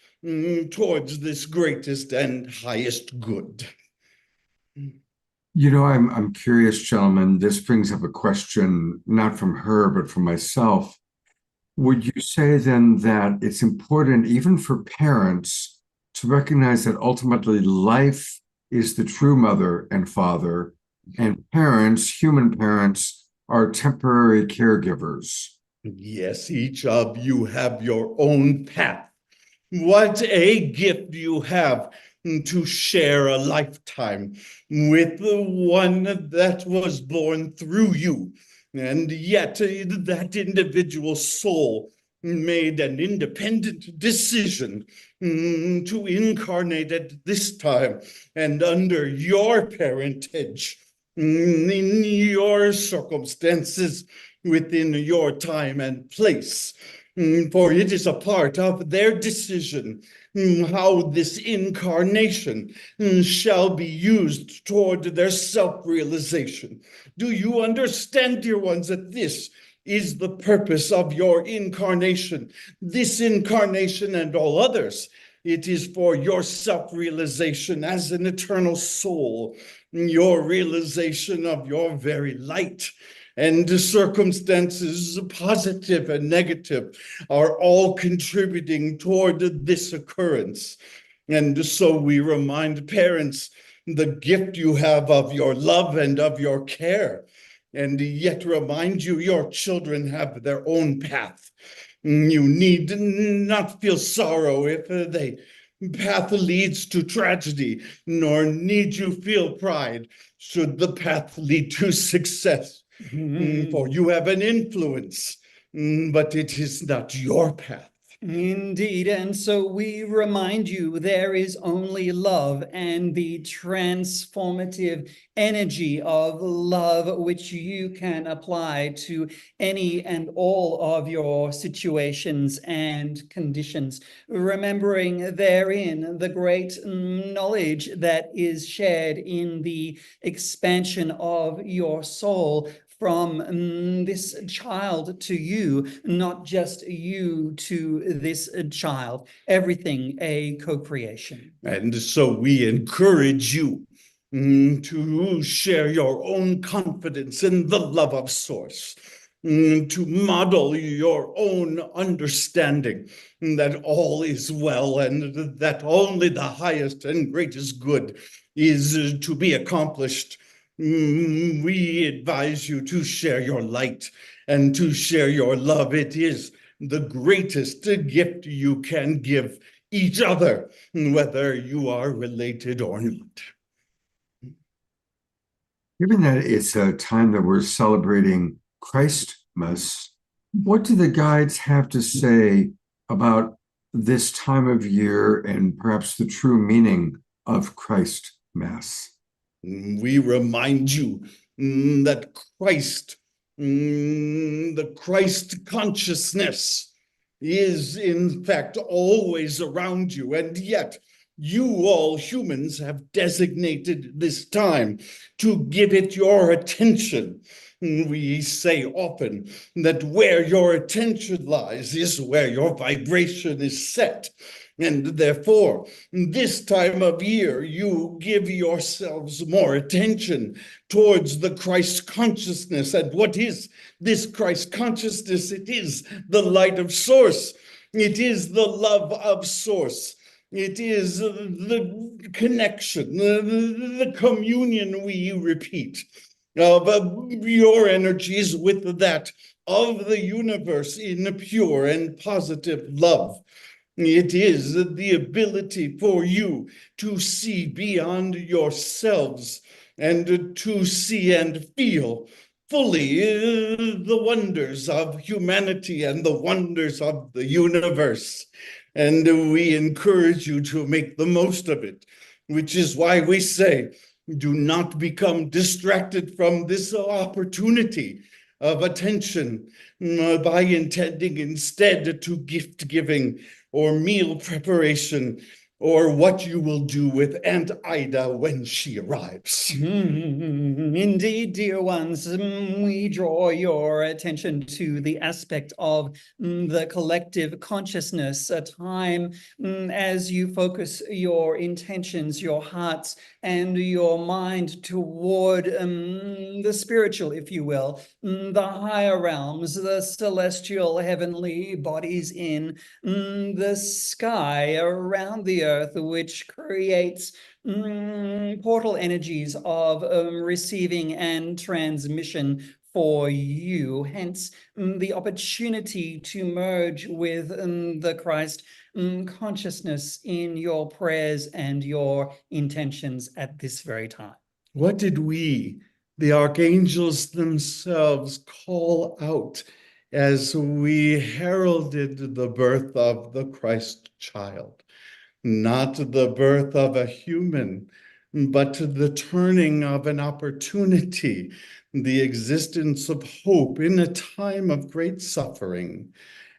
towards this greatest and highest good. You know, I'm curious, gentlemen. This brings up a question, not from her, but from myself. Would you say then that it's important, even for parents, to recognize that ultimately life is the true mother and father, and parents, human parents, are temporary caregivers? Yes, each of you have your own path. What a gift you have to share a lifetime with the one that was born through you. And yet that individual soul made an independent decision to incarnate at this time and under your parentage, in your circumstances, within your time and place. For it is a part of their decision how this incarnation shall be used toward their self-realization. Do you understand, dear ones, that this is the purpose of your incarnation? This incarnation and all others, it is for your self-realization as an eternal soul, your realization of your very light. And the circumstances, positive and negative, are all contributing toward this occurrence. And so we remind parents the gift you have of your love and of your care, and yet remind you your children have their own path. You need not feel sorrow if they path leads to tragedy, nor need you feel pride should the path lead to success. For you have an influence, but it is not your path. Indeed, and so we remind you there is only love, and the transformative energy of love which you can apply to any and all of your situations and conditions, remembering therein the great knowledge that is shared in the expansion of your soul from this child to you, not just you to this child, everything a co-creation. And so we encourage you to share your own confidence in the love of Source, to model your own understanding that all is well and that only the highest and greatest good is to be accomplished. We advise you to share your light and to share your love. It is the greatest gift you can give each other, whether you are related or not. Given that it's a time that we're celebrating Christmas, what do the guides have to say about this time of year and perhaps the true meaning of Christ Mass? We remind you that Christ The Christ consciousness is in fact always around you, and yet you, all humans, have designated this time to give it your attention. We say often that where your attention lies is where your vibration is set. And therefore, this time of year, you give yourselves more attention towards the Christ consciousness. And what is this Christ consciousness? It is the light of source. It is the love of source. It is the connection, the communion we repeat of your energies with that of the universe in pure and positive love. It is the ability for you to see beyond yourselves and to see and feel fully the wonders of humanity and the wonders of the universe. And we encourage you to make the most of it, which is why we say, do not become distracted from this opportunity of attention by intending instead to gift giving or meal preparation or what you will do with Aunt Ida when she arrives. Indeed, dear ones, we draw your attention to the aspect of the collective consciousness, a time as you focus your intentions, your hearts, and your mind toward the spiritual, if you will, the higher realms, the celestial heavenly bodies in the sky around the earth, which creates portal energies of receiving and transmission for you, hence the opportunity to merge with the Christ consciousness in your prayers and your intentions at this very time. What did we, the archangels themselves, call out as we heralded the birth of the Christ child? Not the birth of a human, but the turning of an opportunity, the existence of hope in a time of great suffering.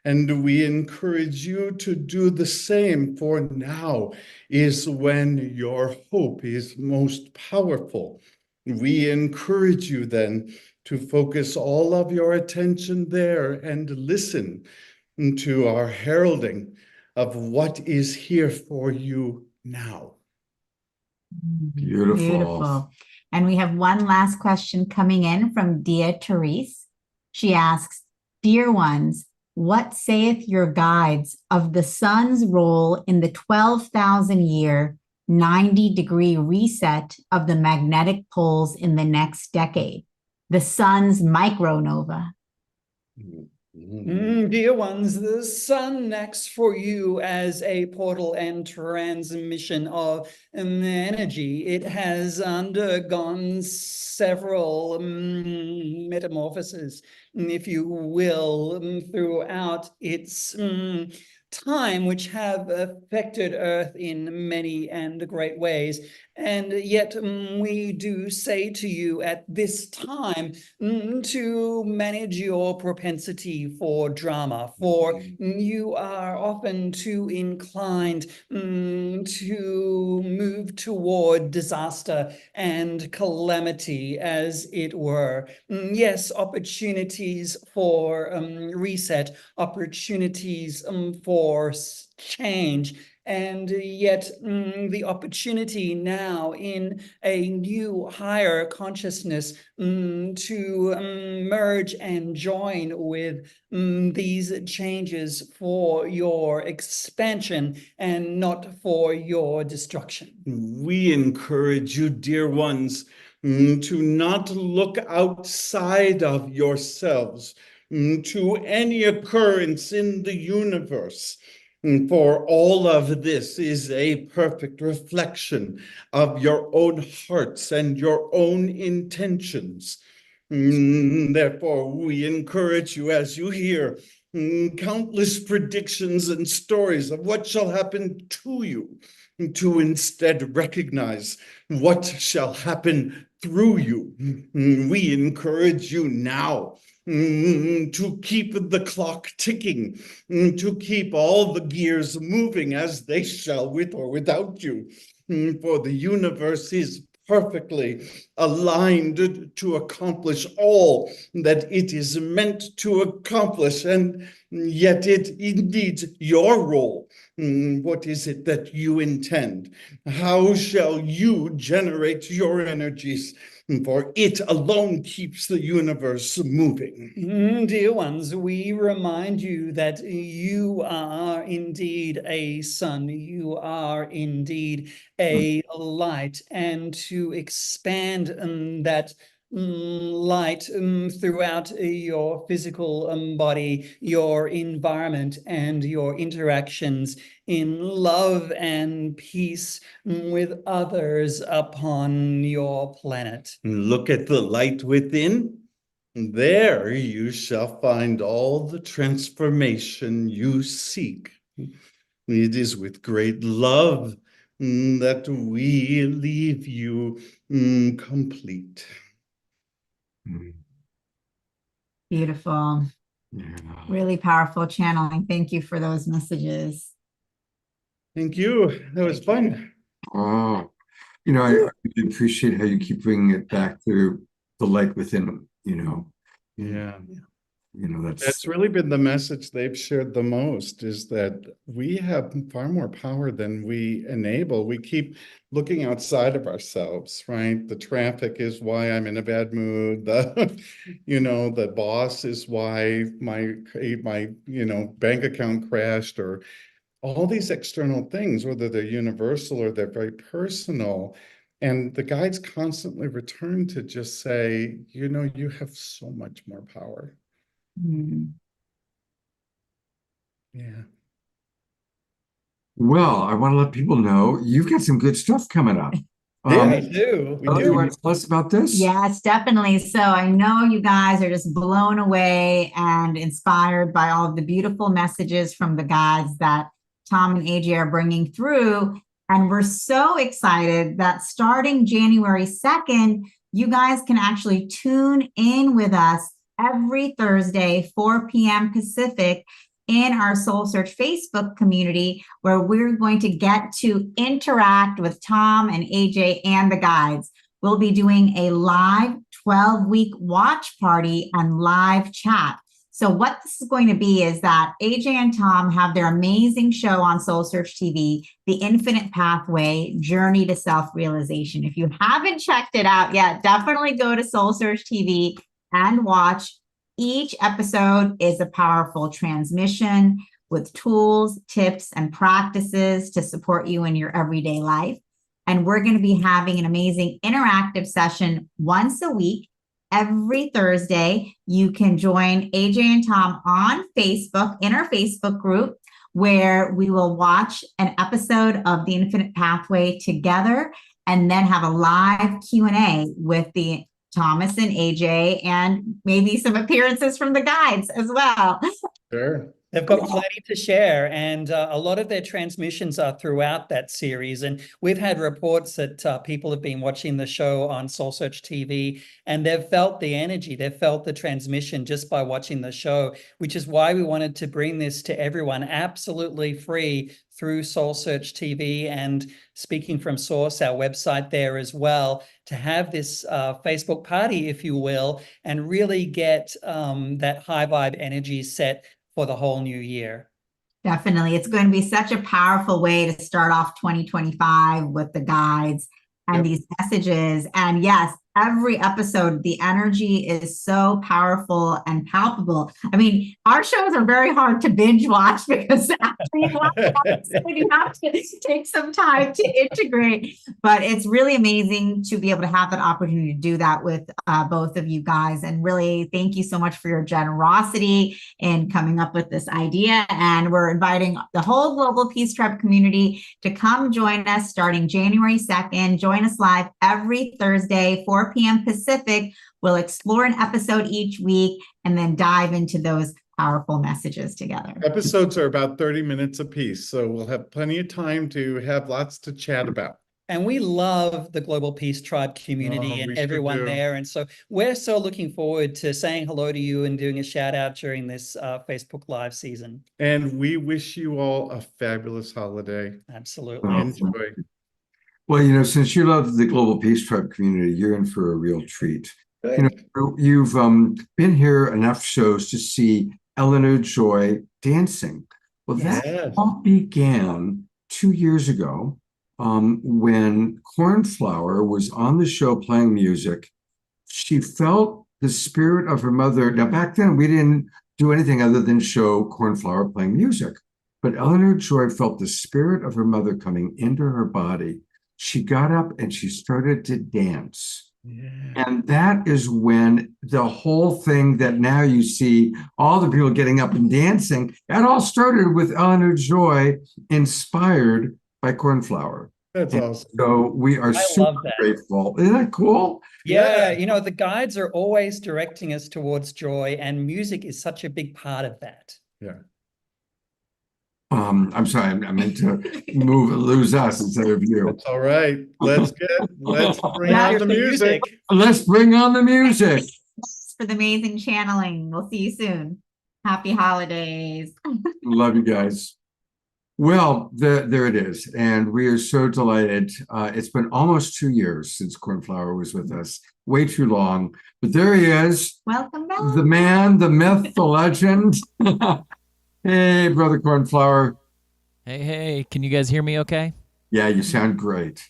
And we encourage you to do the same, for now is when your hope is most powerful. We encourage you then to focus all of your attention there and listen to our heralding of what is here for you now. Beautiful. Beautiful. And we have one last question coming in from Dia Therese. She asks, dear ones, what saith your guides of the sun's role in the 12,000 year, 90-degree reset of the magnetic poles in the next decade, the sun's micronova? Dear ones, the sun acts for you as a portal and transmission of energy. It has undergone several metamorphoses, if you will, throughout its time, which have affected Earth in many and great ways. And yet we do say to you at this time to manage your propensity for drama, for you are often too inclined to move toward disaster and calamity, as it were. Yes, opportunities for reset, opportunities for change, and yet the opportunity now in a new higher consciousness to merge and join with these changes for your expansion and not for your destruction. We encourage you, dear ones, to not look outside of yourselves to any occurrence in the universe. For all of this is a perfect reflection of your own hearts and your own intentions. Therefore, we encourage you as you hear countless predictions and stories of what shall happen to you, to instead recognize what shall happen through you. We encourage you now to keep the clock ticking, to keep all the gears moving as they shall with or without you. For the universe is perfectly aligned to accomplish all that it is meant to accomplish, and yet it needs your role. What is it that you intend? How shall you generate your energies? For it alone keeps the universe moving. Dear ones, we remind you that you are indeed a sun, you are indeed a light, and to expand that light throughout your physical body, your environment, and your interactions in love and peace with others upon your planet. Look at the light within. There you shall find all the transformation you seek. It is with great love that we leave you complete. Beautiful. Yeah. Really powerful channeling. Thank you for those messages. Thank you. That was fun. Oh, I really appreciate how you keep bringing it back to the light within them, Yeah. That's That's really been the message they've shared the most, is that we have far more power than we enable. We keep looking outside of ourselves, right? The traffic is why I'm in a bad mood. The boss is why my bank account crashed, or all these external things, whether they're universal or they're very personal. And the guides constantly return to just say, you have so much more power. Yeah. Well, I want to let people know you've got some good stuff coming up. Yeah, we do. Do you want to tell us about this? Yes, definitely. So I know you guys are just blown away and inspired by all of the beautiful messages from the guides that Tom and AJ are bringing through. And we're so excited that starting January 2nd, you guys can actually tune in with us every Thursday, 4 p.m. Pacific, in our Soul Search Facebook community, where we're going to get to interact with Tom and AJ and the guides. We'll be doing a live 12-week watch party and live chat. So what this is going to be is that AJ and Tom have their amazing show on Soul Search TV, The Infinite Pathway, Journey to Self-Realization. If you haven't checked it out yet, definitely go to Soul Search TV and watch. Each episode is a powerful transmission with tools, tips, and practices to support you in your everyday life. And we're going to be having an amazing interactive session once a week. Every Thursday, you can join AJ and Tom on Facebook, in our Facebook group, where we will watch an episode of The Infinite Pathway together and then have a live Q&A with the Thomas and AJ, and maybe some appearances from the guides as well. Sure. They've got plenty to share, and a lot of their transmissions are throughout that series. And we've had reports that people have been watching the show on Soul Search TV, and they've felt the energy, they've felt the transmission just by watching the show, which is why we wanted to bring this to everyone absolutely free through Soul Search TV and Speaking from Source, our website there as well, to have this Facebook party, if you will, and really get that high vibe energy set for the whole new year. Definitely. It's going to be such a powerful way to start off 2025 with the guides and these messages. And yes, every episode, the energy is so powerful and palpable. I mean, our shows are very hard to binge watch because after you watch the episode, you have to take some time to integrate. But it's really amazing to be able to have that opportunity to do that with both of you guys. And really, thank you so much for your generosity in coming up with this idea. And we're inviting the whole Global Peace Tribe community to come join us starting January 2nd. Join us live every Thursday, 4 p.m. Pacific. We'll explore an episode each week and then dive into those powerful messages together. Episodes are about 30 minutes apiece, so we'll have plenty of time to have lots to chat about. And we love the Global Peace Tribe community Oh, and we sure everyone do. there. And so we're so looking forward to saying hello to you and doing a shout out during this Facebook Live season. And we wish you all a fabulous holiday. Absolutely. Oh, Enjoy. Well, you know, since you love the Global Peace Tribe community, you're in for a real treat. You know, you've been here enough shows to see Eleanor Joy dancing. Well, that Yes. all began 2 years ago when Cornflower was on the show playing music. She felt the spirit of her mother. Now, back then, we didn't do anything other than show Cornflower playing music. But Eleanor Joy felt the spirit of her mother coming into her body. She got up and she started to dance. Yeah. And that is when the whole thing that now you see all the people getting up and dancing, that all started with Eleanor Joy, inspired by Cornflower. That's awesome. So we are I love super that. grateful. Isn't that cool? Yeah, you know, the guides are always directing us towards joy, and music is such a big part of that. Yeah. I'm sorry, I meant to lose us instead of you. That's all right. Let's bring Yeah, out your the music. Let's bring on the music. Thanks for the amazing channeling. We'll see you soon. Happy holidays. Love you guys. Well, there it is. And we are so delighted. It's been almost 2 years since Cornflower was with us. Way too long. But there he is. Welcome back. The man, the myth, the legend. Hey, Brother Cornflower. Hey, can you guys hear me okay? Yeah, you sound great.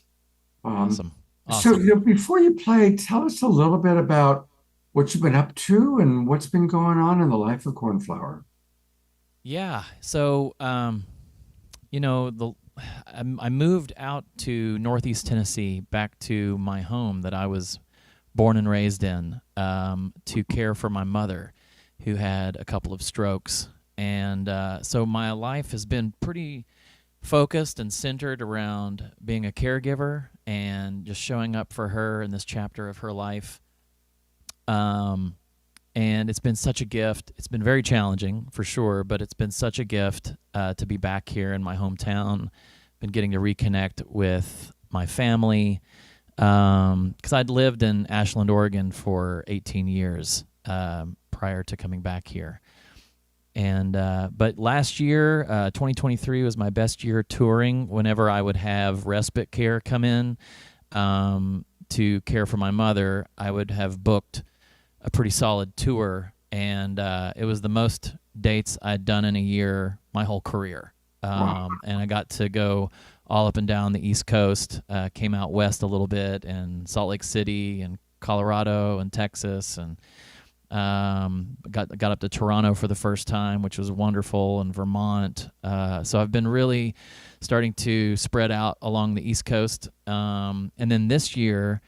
Awesome. So, Awesome. you know, before you play, tell us a little bit about what you've been up to and what's been going on in the life of Cornflower. Yeah. So, you know, I moved out to Northeast Tennessee, back to my home that I was born and raised in, to care for my mother, who had a couple of strokes. And so my life has been pretty focused and centered around being a caregiver and just showing up for her in this chapter of her life. And it's been such a gift. It's been very challenging for sure, but it's been such a gift to be back here in my hometown. Been getting to reconnect with my family because I'd lived in Ashland, Oregon for 18 years prior to coming back here. And but last year, 2023 was my best year touring. Whenever I would have respite care come in to care for my mother, I would have booked a pretty solid tour, and it was the most dates I'd done in a year my whole career. Wow. And I got to go all up and down the East Coast, came out west a little bit, and Salt Lake City and Colorado and Texas, and got up to Toronto for the first time, which was wonderful, and Vermont. So I've been really starting to spread out along the East Coast. And then this year,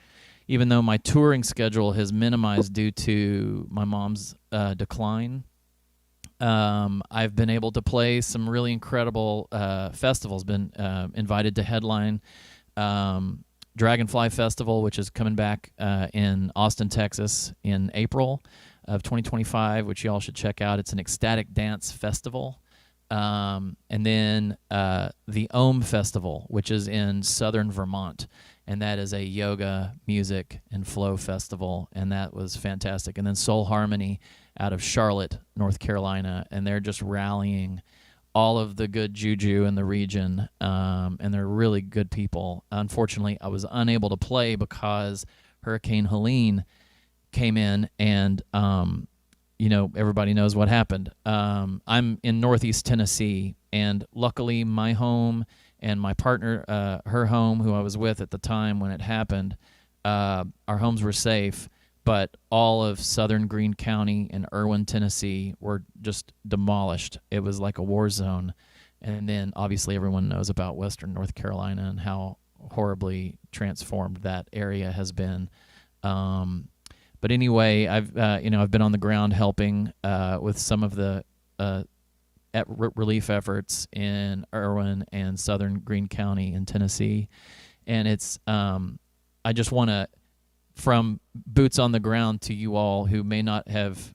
even though my touring schedule has minimized due to my mom's decline, I've been able to play some really incredible festivals. Been invited to headline Dragonfly Festival, which is coming back in Austin, Texas in April of 2025, which y'all should check out. It's an ecstatic dance festival. And then the Ohm Festival, which is in southern Vermont. And that is a yoga, music, and flow festival. And that was fantastic. And then Soul Harmony out of Charlotte, North Carolina. And they're just rallying all of the good juju in the region. And they're really good people. Unfortunately, I was unable to play because Hurricane Helene came in and, you know, everybody knows what happened. I'm in Northeast Tennessee, and luckily my home and my partner, her home, who I was with at the time when it happened, our homes were safe, but all of southern Greene County and Irwin, Tennessee were just demolished. It was like a war zone. And then obviously everyone knows about Western North Carolina and how horribly transformed that area has been. But anyway, I've been on the ground helping with some of the relief efforts in Irwin and southern Greene County in Tennessee, and it's I just want to, from boots on the ground to you all who may not have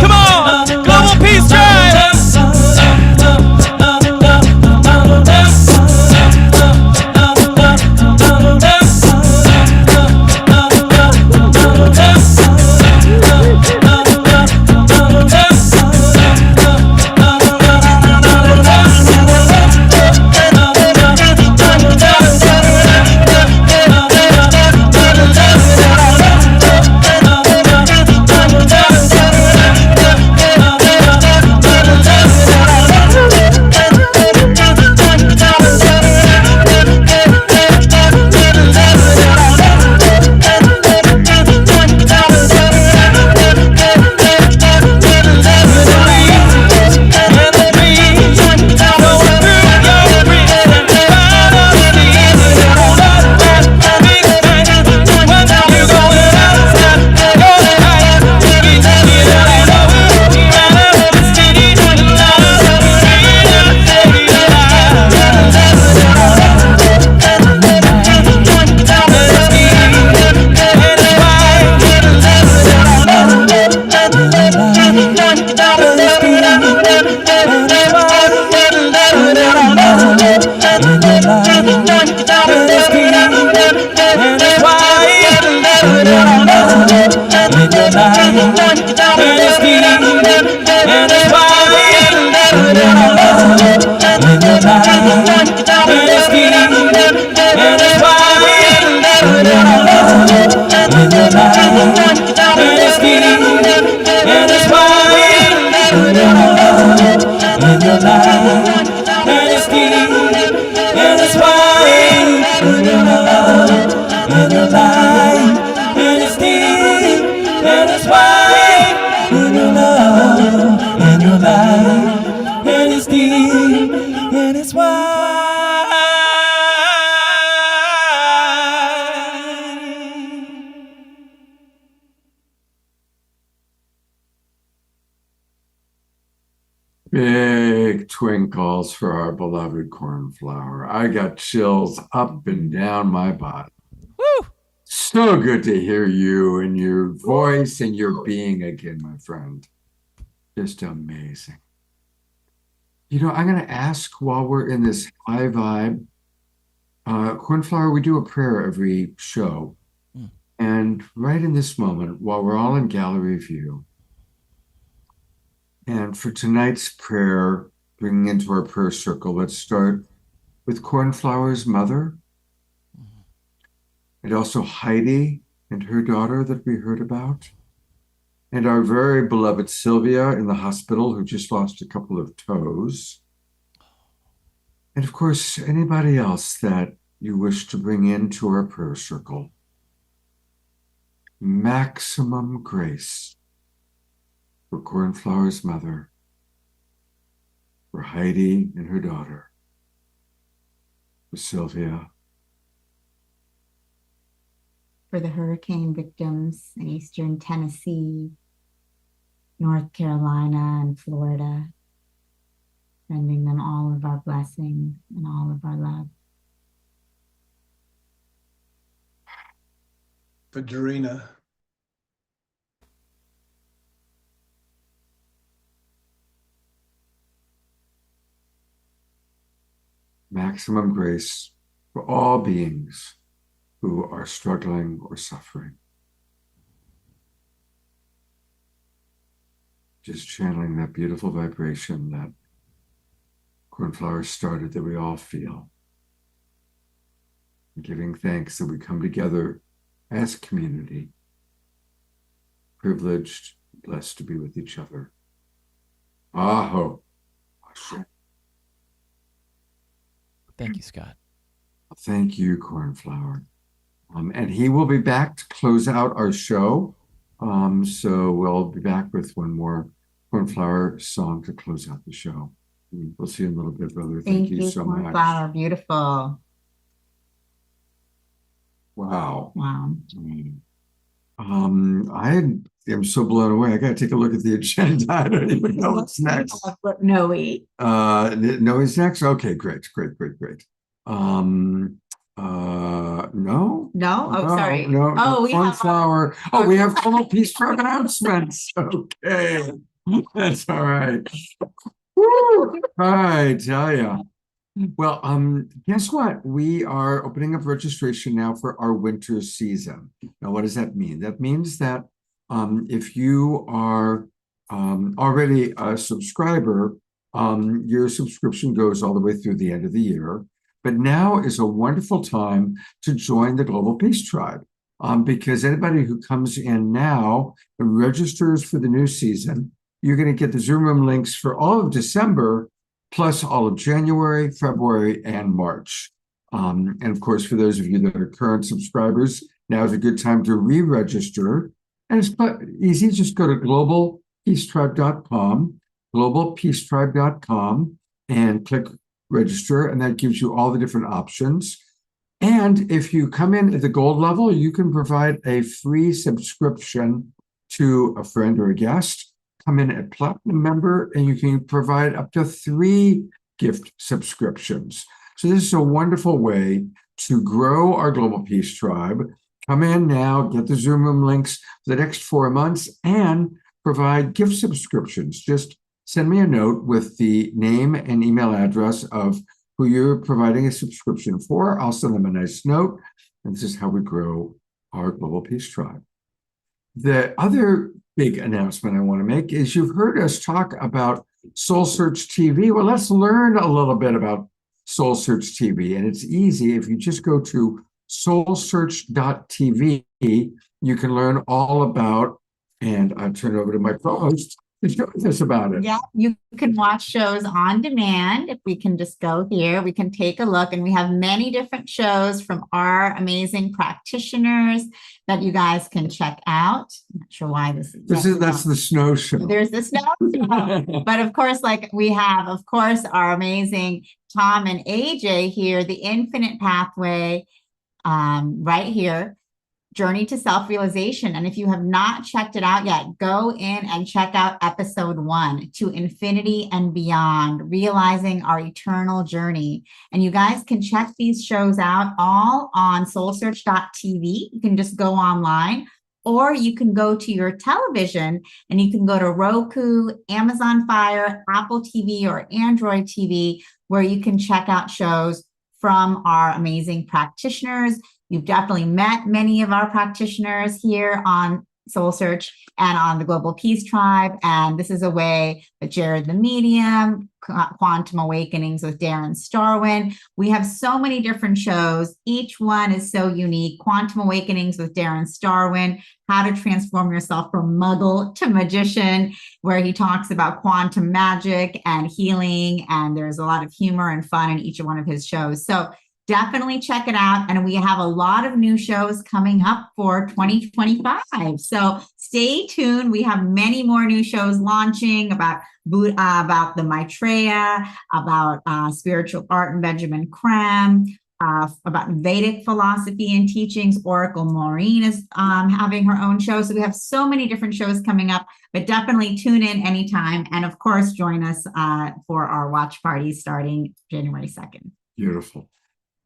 Come on, Global Peace Tribe. Big twinkles for our beloved cornflower. I got chills up and down my body. Woo! So good to hear you and your voice and your being again, my friend. Just amazing. You know, I'm going to ask while we're in this high vibe, Cornflower, we do a prayer every show. And right in this moment, while we're all in gallery view, and for tonight's prayer, bringing into our prayer circle, let's start with Cornflower's mother, and also Heidi and her daughter that we heard about, and our very beloved Sylvia in the hospital who just lost a couple of toes. And of course, anybody else that you wish to bring into our prayer circle. Maximum grace for Cornflower's mother, for Heidi and her daughter, for Sylvia, For the hurricane victims in Eastern Tennessee, North Carolina, and Florida, sending them all of our blessings and all of our love. For Dorina. maximum grace for all beings who are struggling or suffering. Just channeling that beautiful vibration that Cornflower started, that we all feel. And giving thanks that we come together as a community, privileged, blessed to be with each other. Aho. Thank you, Scott. Thank you, Cornflower. And he will be back to close out our show. So we'll be back with one more Cornflower song to close out the show. We'll see you in a little bit, brother. Thank you so much. Cornflower, beautiful. Wow. Wow. I had I'm so blown away. I got to take a look at the agenda. I don't even know what's next. No. Noe's next. Okay, great. No. No? Oh, sorry. No. Oh, we have Cornflower. Oh, we have Global Peace Tribe announcements. Okay, that's all right. Woo! I tell ya. Well, guess what? We are opening up registration now for our winter season. Now, what does that mean? That means that if you are already a subscriber, your subscription goes all the way through the end of the year. But now is a wonderful time to join the Global Peace Tribe, because anybody who comes in now and registers for the new season, you're going to get the Zoom room links for all of December, plus all of January, February, and March. And of course, for those of you that are current subscribers, now is a good time to re-register. And it's easy. Just go to globalpeacetribe.com, and click register, and that gives you all the different options. And if you come in at the gold level, you can provide a free subscription to a friend or a guest. Come in at platinum member, and you can provide up to 3 gift subscriptions. So this is a wonderful way to grow our Global Peace Tribe. Come in now, get the Zoom room links for the next 4 months, and provide gift subscriptions. Just send me a note with the name and email address of who you're providing a subscription for. I'll send them a nice note. And this is how we grow our Global Peace Tribe. The other big announcement I want to make is you've heard us talk about Soul Search TV. Well, let's learn a little bit about Soul Search TV. And it's easy. If you just go to soulsearch.tv, you can learn all about, and I'll turn it over to my co-host to show us about it. Yeah, you can watch shows on demand. If we can just go here, we can take a look, and we have many different shows from our amazing practitioners that you guys can check out. I'm not sure why that's the snow show. There's the snow show. But of course, like we have, of course, our amazing Tom and AJ here, the Infinite Pathway, right here. Journey to Self-Realization. And if you have not checked it out yet, go in and check out episode 1, To Infinity and Beyond, Realizing Our Eternal Journey. And you guys can check these shows out all on soulsearch.tv. You can just go online, or you can go to your television and you can go to Roku, Amazon Fire, Apple TV, or Android TV, where you can check out shows from our amazing practitioners. You've definitely met many of our practitioners here on Soul Search and on the Global Peace Tribe. And this is a way that Jared the Medium, Quantum Awakenings with Darren Starwin. We have so many different shows. Each one is so unique. Quantum Awakenings with Darren Starwin, how to transform yourself from muggle to magician, where he talks about quantum magic and healing. And there's a lot of humor and fun in each one of his shows. So definitely check it out. And we have a lot of new shows coming up for 2025. So stay tuned. We have many more new shows launching about the Maitreya, about spiritual art and Benjamin Creme, about Vedic philosophy and teachings. Oracle Maureen is having her own show. So we have so many different shows coming up, but definitely tune in anytime. And of course, join us for our watch party starting January 2nd. Beautiful.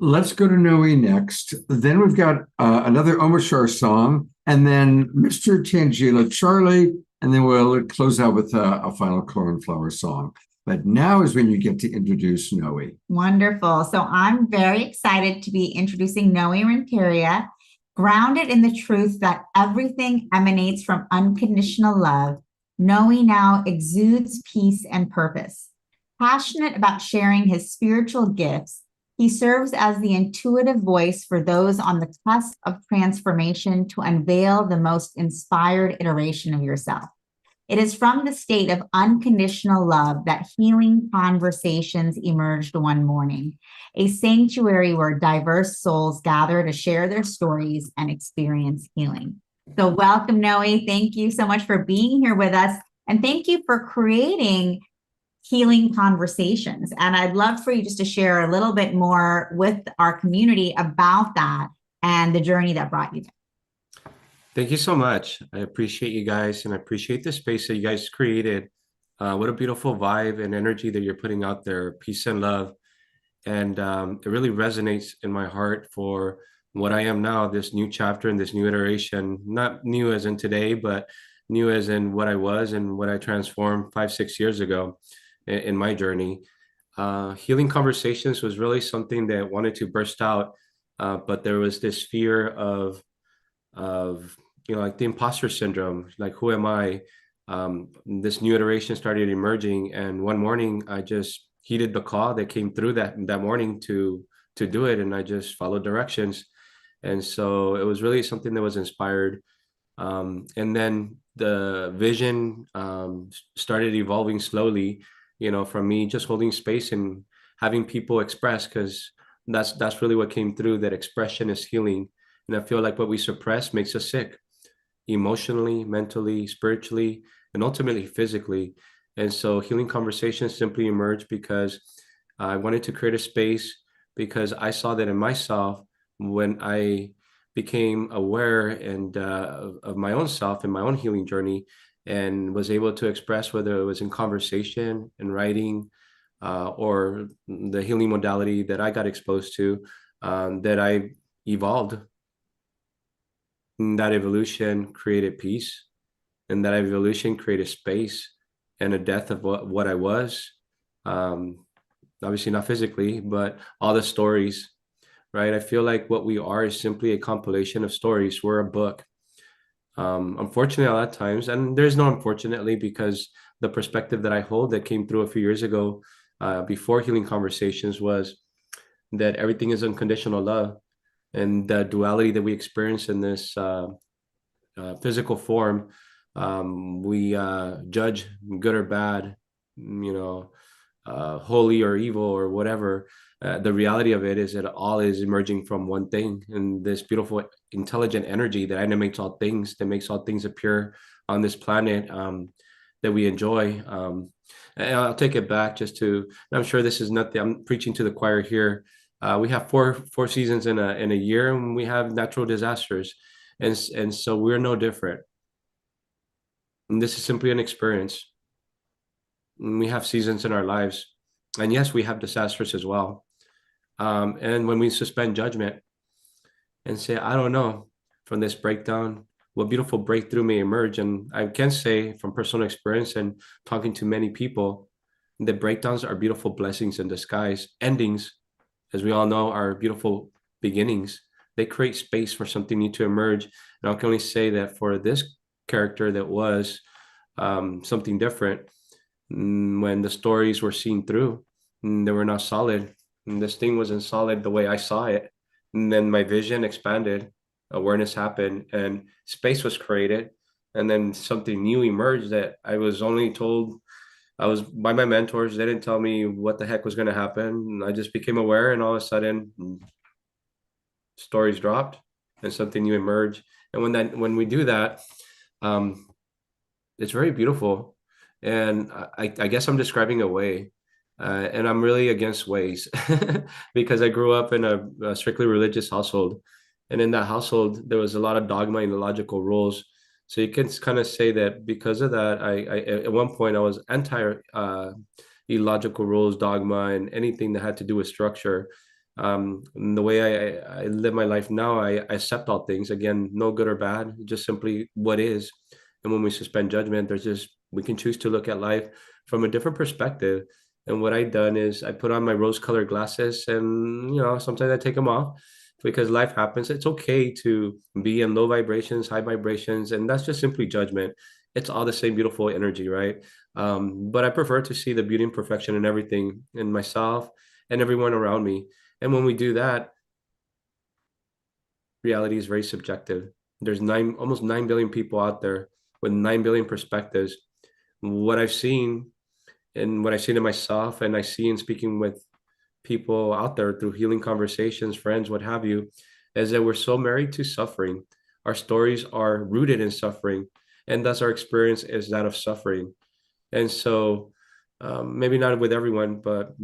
Let's go to Noe next. Then we've got another Omashar song, and then Mr. Tangela Charlie, and then we'll close out with a final Cornflower song. But now is when you get to introduce Noe. Wonderful. So I'm very excited to be introducing Noe Renteria. Grounded in the truth that everything emanates from unconditional love, Noe now exudes peace and purpose. Passionate about sharing his spiritual gifts, he serves as the intuitive voice for those on the cusp of transformation to unveil the most inspired iteration of yourself. It is from the state of unconditional love that healing conversations emerged one morning, a sanctuary where diverse souls gather to share their stories and experience healing. So welcome, Noe. Thank you so much for being here with us. And thank you for creating Healing Conversations. And I'd love for you just to share a little bit more with our community about that and the journey that brought you there. Thank you so much. I appreciate you guys, and I appreciate the space that you guys created. What a beautiful vibe and energy that you're putting out there, peace and love. And it really resonates in my heart for what I am now, this new chapter and this new iteration. Not new as in today, but new as in what I was and what I transformed 5, 6 years ago in my journey. Healing Conversations was really something that wanted to burst out, but there was this fear of like the imposter syndrome, like who am I? This new iteration started emerging, and one morning I just heeded the call that came through that morning to do it, and I just followed directions. And so it was really something that was inspired, and then the vision started evolving slowly, from me just holding space and having people express, because that's really what came through, that expression is healing. And I feel like what we suppress makes us sick, emotionally, mentally, spiritually, and ultimately physically. And so Healing Conversations simply emerged because I wanted to create a space, because I saw that in myself when I became aware and of my own self and my own healing journey, and was able to express, whether it was in conversation and writing, or the healing modality that I got exposed to, that I evolved. And that evolution created peace, and that evolution created space and a death of what I was. Um, Obviously not physically, but all the stories, right? I feel like what we are is simply a compilation of stories. We're a book. Unfortunately, a lot of times, and there's no unfortunately, because the perspective that I hold that came through a few years ago, before Healing Conversations, was that everything is unconditional love, and the duality that we experience in this physical form, we judge good or bad, holy or evil or whatever. The reality of it is that all is emerging from one thing, and this beautiful, intelligent energy that animates all things, that makes all things appear on this planet, that we enjoy. And I'll take it back just to, I'm sure this is nothing, I'm preaching to the choir here. We have four seasons in a year, and we have natural disasters, and so we're no different. And this is simply an experience. And we have seasons in our lives, and yes, we have disasters as well. And when we suspend judgment and say, I don't know, from this breakdown, what beautiful breakthrough may emerge. And I can say from personal experience and talking to many people, that breakdowns are beautiful blessings in disguise. Endings, as we all know, are beautiful beginnings. They create space for something new to emerge. And I can only say that for this character that was something different, when the stories were seen through, they were not solid. And this thing wasn't solid the way I saw it. And then my vision expanded, awareness happened, and space was created. And then something new emerged that I was only told, I was by my mentors. They didn't tell me what the heck was going to happen. I just became aware, and all of a sudden, stories dropped, and something new emerged. And when we do that, um, it's very beautiful. And I guess I'm describing a way, and I'm really against ways because I grew up in a strictly religious household, and in that household there was a lot of dogma and illogical rules. So you can kind of say that because of that, I at one point I was anti illogical rules, dogma, and anything that had to do with structure. And the way I live my life now, I accept all things. Again, no good or bad, just simply what is. And when we suspend judgment, we can choose to look at life from a different perspective. And what I've done is I put on my rose-colored glasses, and sometimes I take them off because life happens. It's okay to be in low vibrations, high vibrations, and that's just simply judgment. It's all the same beautiful energy, right? But I prefer to see the beauty and perfection in everything, in myself and everyone around me. And when we do that, reality is very subjective. There's almost 9 billion people out there with 9 billion perspectives. What I've seen, and what I've seen in myself, and I see in speaking with people out there through healing conversations, friends, what have you, is that we're so married to suffering. Our stories are rooted in suffering, and thus our experience is that of suffering. And so Maybe not with everyone, but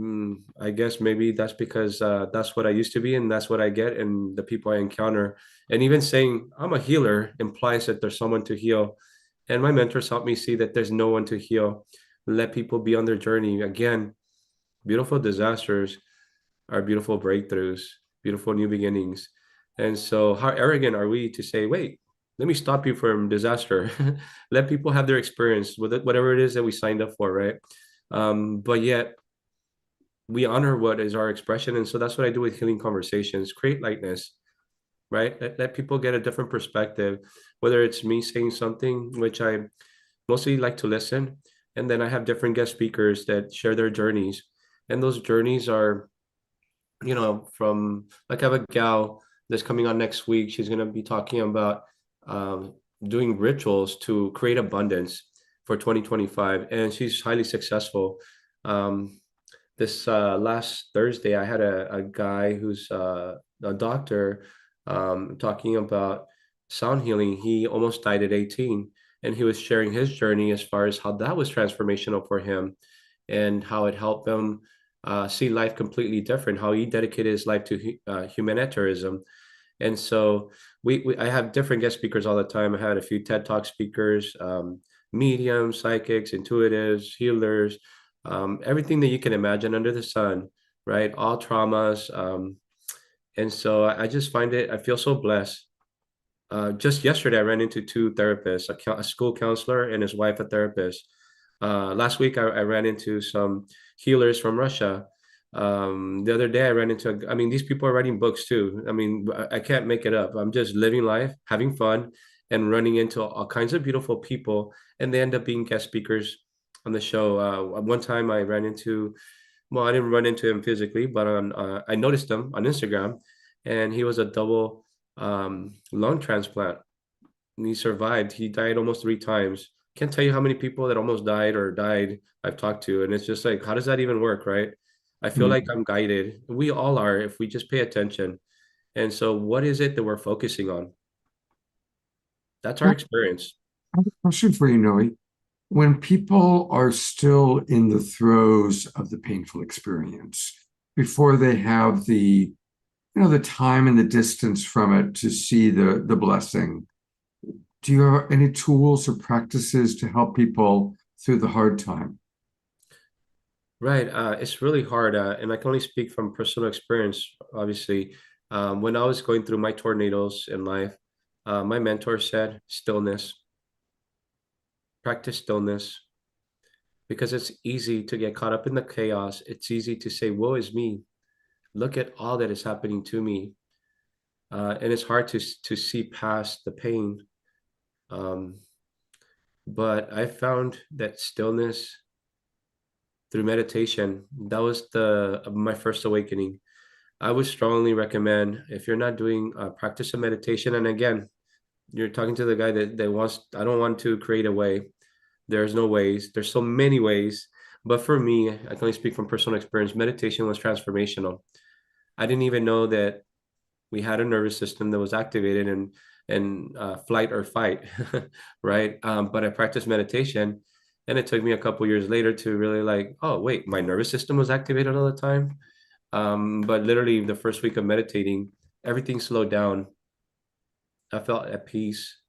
I guess maybe that's because that's what I used to be, and that's what I get, and the people I encounter. And even saying I'm a healer implies that there's someone to heal. And my mentors helped me see that there's no one to heal. Let people be on their journey. Again, beautiful disasters are beautiful breakthroughs, beautiful new beginnings. And so, how arrogant are we to say, wait, let me stop you from disaster? Let people have their experience with it, whatever it is that we signed up for, right? But yet, we honor what is our expression. And so that's what I do with healing conversations, create lightness, right? Let people get a different perspective, whether it's me saying something, which I mostly like to listen. And then I have different guest speakers that share their journeys. And those journeys are, from like I have a gal that's coming on next week. She's going to be talking about um, doing rituals to create abundance for 2025. And she's highly successful. Um, this last Thursday, I had a guy who's a doctor talking about sound healing. He almost died at 18, and he was sharing his journey as far as how that was transformational for him and how it helped him see life completely different, how he dedicated his life to humanitarianism. And so I have different guest speakers all the time. I had a few TED Talk speakers, mediums, psychics, intuitives, healers, everything that you can imagine under the sun, right? All traumas. And so I just I feel so blessed. Just yesterday, I ran into two therapists, a school counselor and his wife, a therapist. Last week, I ran into some healers from Russia. The other day, I ran into, I mean, these people are writing books too. I mean, I can't make it up. I'm just living life, having fun, and running into all kinds of beautiful people. And they end up being guest speakers on the show. One time I ran into, well, I didn't run into him physically, but I noticed him on Instagram, and he was a double lung transplant. And he survived. He died almost 3 times. Can't tell you how many people that almost died I've talked to. And it's just like, how does that even work, right? I feel like I'm guided. We all are if we just pay attention. And so what is it that we're focusing on? That's our experience. I have a question for you, Noe. When people are still in the throes of the painful experience, before they have the time and the distance from it to see the blessing, do you have any tools or practices to help people through the hard time? Right. It's really hard. And I can only speak from personal experience, obviously. When I was going through my tornadoes in life, my mentor said, stillness, practice stillness, because it's easy to get caught up in the chaos. It's easy to say, woe is me. Look at all that is happening to me. And it's hard to see past the pain. But I found that stillness through meditation, that was my first awakening. I would strongly recommend, if you're not doing practice of meditation, and again, you're talking to the guy that wants, I don't want to create a way. There's no ways. There's so many ways. But for me, I can only speak from personal experience. Meditation was transformational. I didn't even know that we had a nervous system that was activated in flight or fight, right? But I practiced meditation, and it took me a couple years later to really like, oh wait, my nervous system was activated all the time. But literally the first week of meditating, everything slowed down. I felt at peace,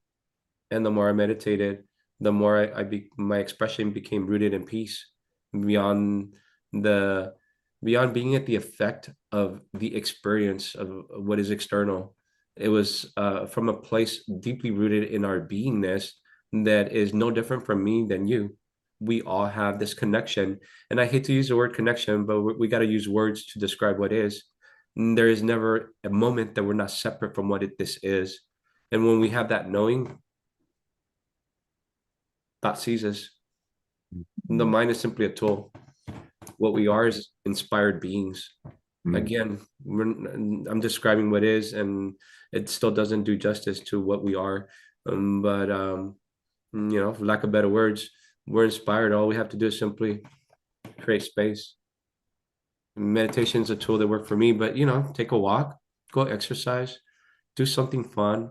and the more I meditated, the more my expression became rooted in peace, beyond the beyond being at the effect of the experience of what is external. It was from a place deeply rooted in our beingness that is no different from me than you. We all have this connection, and I hate to use the word connection, but we got to use words to describe what is. There is never a moment that we're not separate from what this is. And when we have that knowing, thought ceases. The mind is simply a tool. What we are is inspired beings. Again, I'm describing what is, and it still doesn't do justice to what we are. But for lack of better words, we're inspired. All we have to do is simply create space. Meditation is a tool that worked for me, but take a walk, go exercise, do something fun.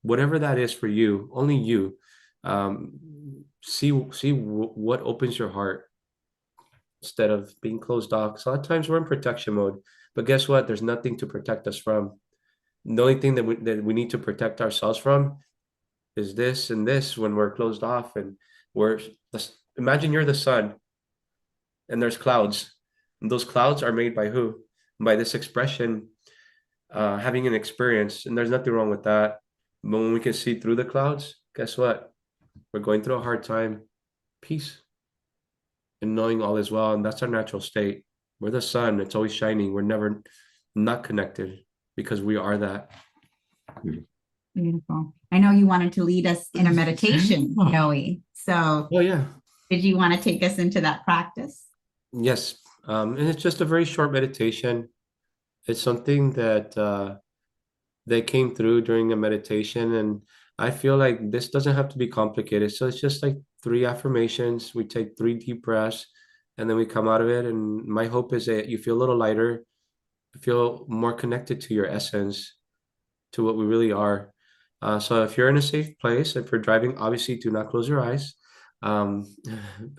Whatever that is for you, only you. see what opens your heart instead of being closed off. 'Cause a lot of times we're in protection mode, but guess what? There's nothing to protect us from. The only thing that we need to protect ourselves from is this and this when we're closed off and we're imagine you're the sun and there's clouds. And those clouds are made by who? By this expression, having an experience, and there's nothing wrong with that. But when we can see through the clouds, guess what? We're going through a hard time. Peace and knowing all is well, and that's our natural state. We're the sun, it's always shining. We're never not connected because we are that. Beautiful. I know you wanted to lead us in a meditation, Noe. So Oh yeah. did you want to take us into that practice? Yes. And it's just a very short meditation. It's something that they came through during a meditation, and I feel like this doesn't have to be complicated. So it's just like 3 affirmations. We take 3 deep breaths, and then we come out of it. And my hope is that you feel a little lighter, feel more connected to your essence, to what we really are. So if you're in a safe place, if you're driving, obviously do not close your eyes. But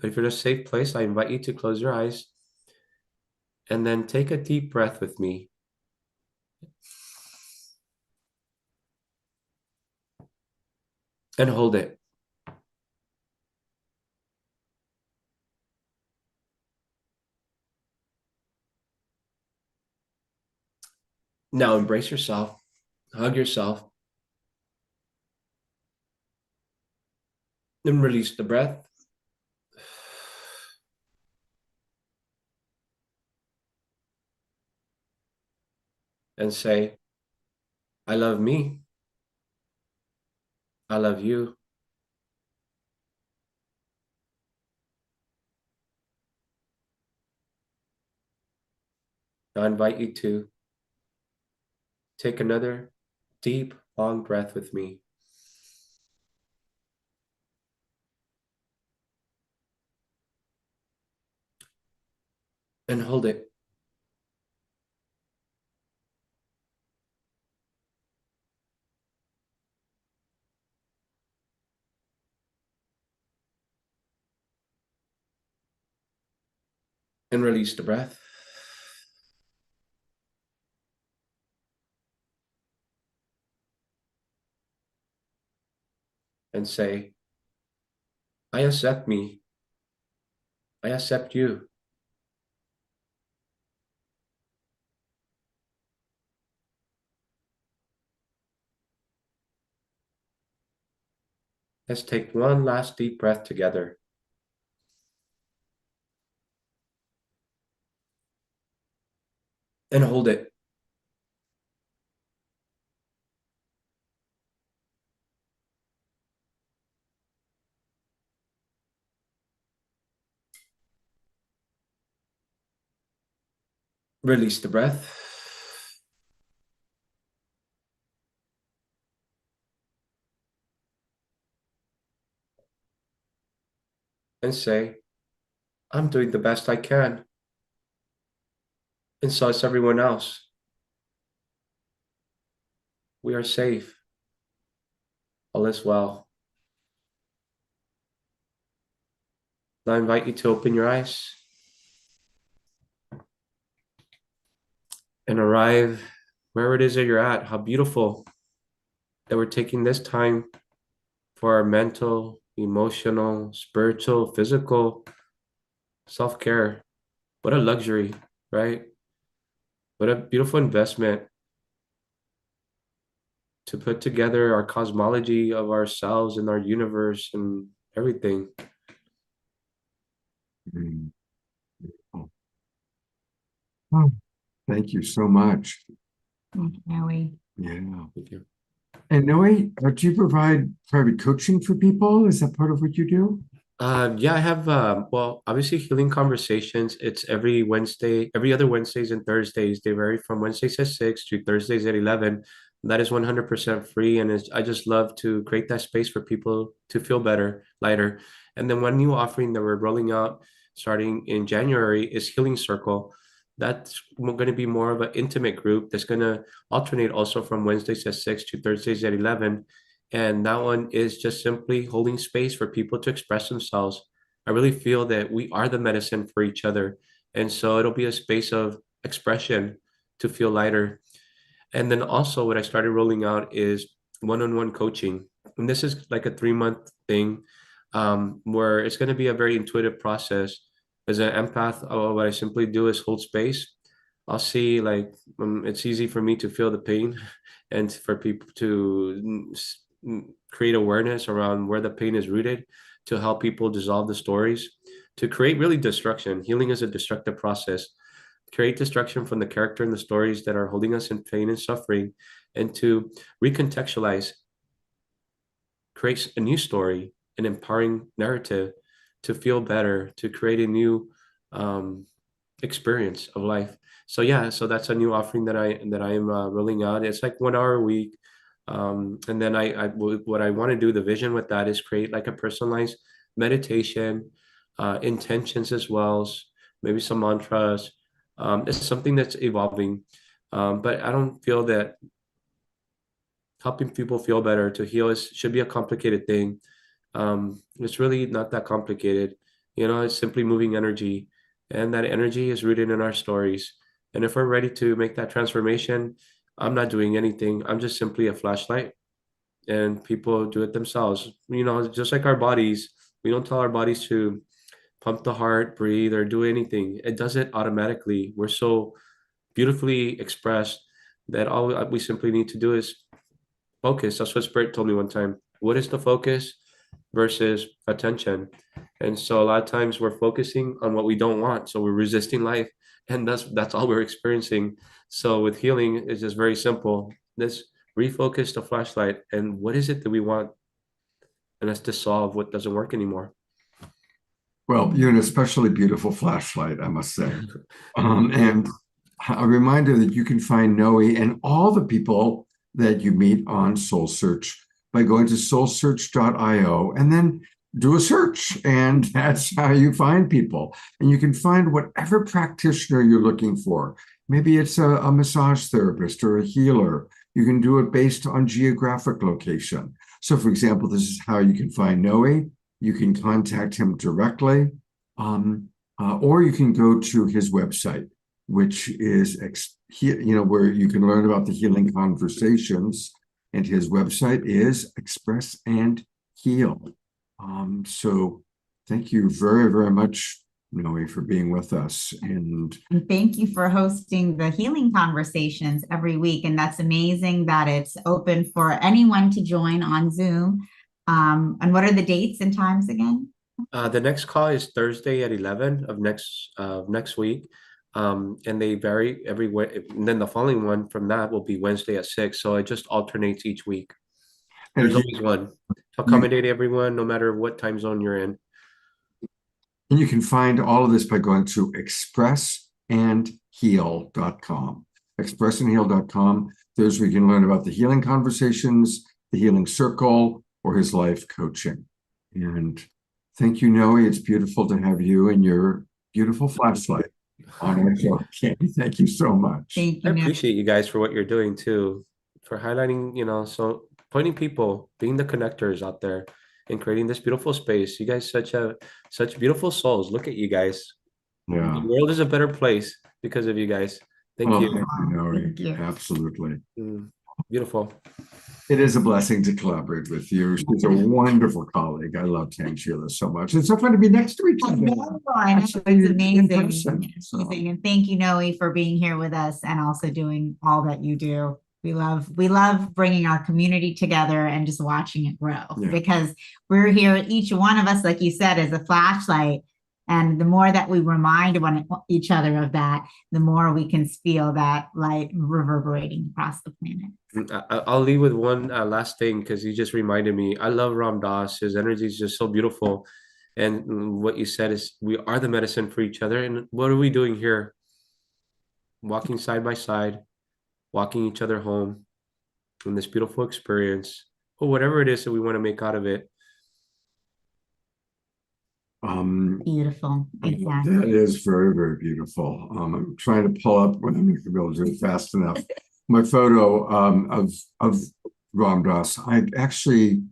if you're in a safe place, I invite you to close your eyes and then take a deep breath with me. And hold it. Now embrace yourself, hug yourself, then release the breath. And say, I love me. I love you. I invite you to take another deep, long breath with me. And hold it. And release the breath. And say, I accept me. I accept you. Let's take one last deep breath together. And hold it. Release the breath. And say, I'm doing the best I can. And so is everyone else. We are safe. All is well. Now I invite you to open your eyes and arrive wherever it is that you're at. How beautiful that we're taking this time for our mental, emotional, spiritual, physical self-care. What a luxury, right? What a beautiful investment to put together our cosmology of ourselves and our universe and everything. Oh, oh, thank you so much. Thank you, Noe. Yeah. Thank you. And Noe, do you provide private coaching for people? Is that part of what you do? Yeah, I have well, obviously Healing Conversations. It's every Wednesday, every other Wednesdays and Thursdays. They vary from Wednesdays at 6 to Thursdays at 11. That is 100% free, and I just love to create that space for people to feel better, lighter. And then one new offering that we're rolling out starting in January is Healing Circle. That's going to be more of an intimate group that's going to alternate also from Wednesdays at 6 to Thursdays at 11. And that one is just simply holding space for people to express themselves. I really feel that we are the medicine for each other. And so it'll be a space of expression to feel lighter. And then also what I started rolling out is one-on-one coaching. And this is like a 3-month thing, where it's going to be a very intuitive process. As an empath, what I simply do is hold space. I'll see like it's easy for me to feel the pain and for people to create awareness around where the pain is rooted, to help people dissolve the stories, to create really destruction. Healing is a destructive process. Create destruction from the character and the stories that are holding us in pain and suffering, and to recontextualize, create a new story, an empowering narrative to feel better, to create a new experience of life. So yeah, so that's a new offering that I am rolling out. It's like 1 hour a week. And then what I want to do, the vision with that is create like a personalized meditation, intentions as well as maybe some mantras. It's something that's evolving. But I don't feel that helping people feel better, to heal, should be a complicated thing. It's really not that complicated. It's simply moving energy, and that energy is rooted in our stories. And if we're ready to make that transformation, I'm not doing anything. I'm just simply a flashlight, and people do it themselves. Just like our bodies, we don't tell our bodies to pump the heart, breathe, or do anything. It does it automatically. We're so beautifully expressed that all we simply need to do is focus. That's what Spirit told me one time. What is the focus versus attention? And so a lot of times we're focusing on what we don't want. So we're resisting life, and that's all we're experiencing. So with healing, it's just very simple. Let's refocus the flashlight, and what is it that we want? And let's dissolve what doesn't work anymore. Well, you're an especially beautiful flashlight, I must say. And a reminder that you can find Noe and all the people that you meet on Soul Search by going to soulsearch.io and then do a search. And that's how you find people. And you can find whatever practitioner you're looking for. Maybe it's a massage therapist or a healer. You can do it based on geographic location. So, for example, this is how you can find Noe. You can contact him directly, or you can go to his website, which is where you can learn about the healing conversations. And his website is Express and Heal. So thank you very, very much, Noe, for being with us. And thank you for hosting the healing conversations every week. And that's amazing that it's open for anyone to join on Zoom. And what are the dates and times again? The next call is Thursday at 11 of next week. And they vary every way. And then the following one from that will be Wednesday at 6. So it just alternates each week. There's always one to accommodate everyone, no matter what time zone you're in. And you can find all of this by going to expressandheal.com. Expressandheal.com. There's where you can learn about the healing conversations, the healing circle, or his life coaching. And thank you, Noe. It's beautiful to have you and your beautiful flashlight on our show. Thank you so much. Thank you. I appreciate you guys for what you're doing too, for highlighting, so pointing people, being the connectors out there, and creating this beautiful space. You guys, such beautiful souls. Look at you guys. Yeah. The world is a better place because of you guys. Thank you. Thank you, Noe. Thank you. Absolutely. Beautiful. It is a blessing to collaborate with you. She's a wonderful colleague. I love Tangela so much. It's so fun to be next to each I other. know, it's amazing. Amazing. And thank you, Noe, for being here with us and also doing all that you do. We love bringing our community together and just watching it grow, because we're here, each one of us, like you said, is a flashlight. And the more that we remind each other of that, the more we can feel that light reverberating across the planet. I'll leave with one last thing, because you just reminded me. I love Ram Dass. His energy is just so beautiful. And what you said is, we are the medicine for each other. And what are we doing here? Walking side by side, walking each other home in this beautiful experience, or whatever it is that we want to make out of it. Beautiful. Exactly. That is very, very beautiful. I'm trying to pull up, when I'm not going to be able to do it fast enough, my photo of Ram Dass. I actually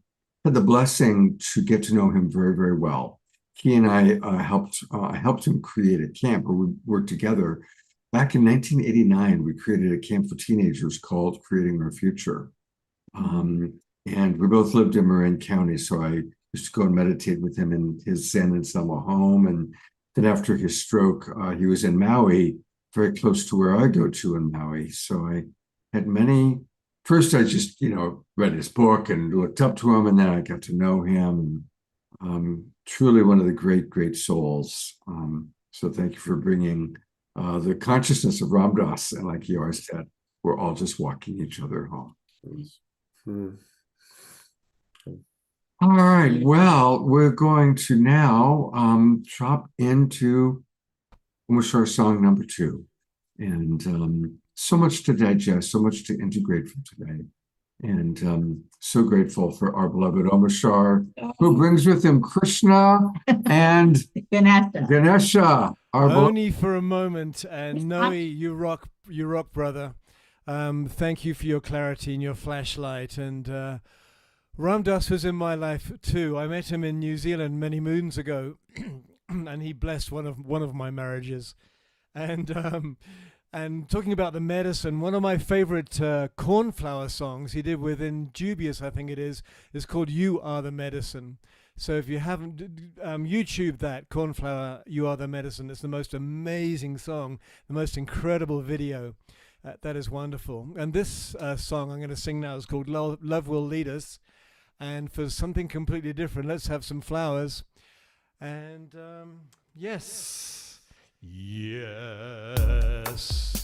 had the blessing to get to know him very, very well. He and I helped him create a camp where we worked together. Back in 1989, we created a camp for teenagers called Creating Our Future. And we both lived in Marin County, so I used to go and meditate with him in his San Anselmo home. And then after his stroke, he was in Maui, very close to where I go to in Maui. So I had first I just, read his book and looked up to him, and then I got to know him. Truly one of the great, great souls. So thank you for bringing the consciousness of Ram Dass, and like you always said, we're all just walking each other home. All right, well, we're going to now drop into Mushar song number 2. And so much to digest, so much to integrate from today. And so grateful for our beloved Omashar, who brings with him Krishna and Ganesha. Only for a moment, and Noe, you rock, brother. Thank you for your clarity and your flashlight. And Ram Dass was in my life too. I met him in New Zealand many moons ago, and he blessed one of my marriages. And talking about the medicine, one of my favorite cornflower songs he did with Dubious, I think it is called "You Are the Medicine." So if you haven't YouTube that, Cornflower, You Are the Medicine. It's the most amazing song, the most incredible video. That is wonderful. And this song I'm going to sing now is called Love Will Lead Us. And for something completely different, let's have some flowers. And yes. Yes.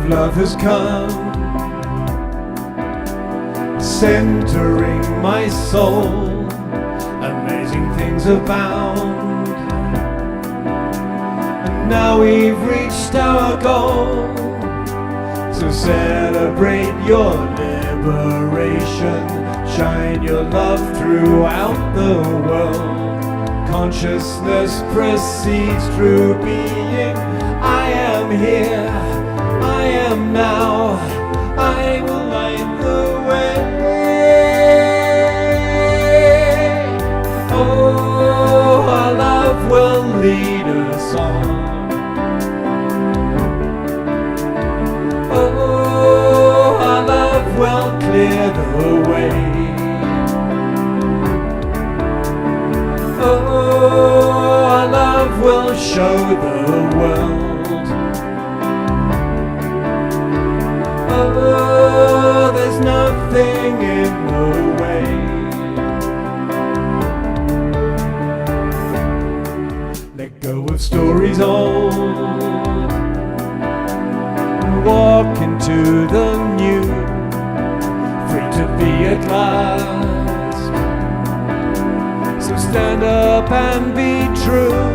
Love has come, centering my soul. Amazing things abound, and now we've reached our goal. So celebrate your liberation, shine your love throughout the world. Consciousness proceeds through being. I am here, I am now, I will light the way. Oh, our love will lead us on. Oh, our love will clear the way. Oh, our love will show the world. Oh, there's nothing in the way. Let go of stories old, walk into the new, free to be at last. So stand up and be true,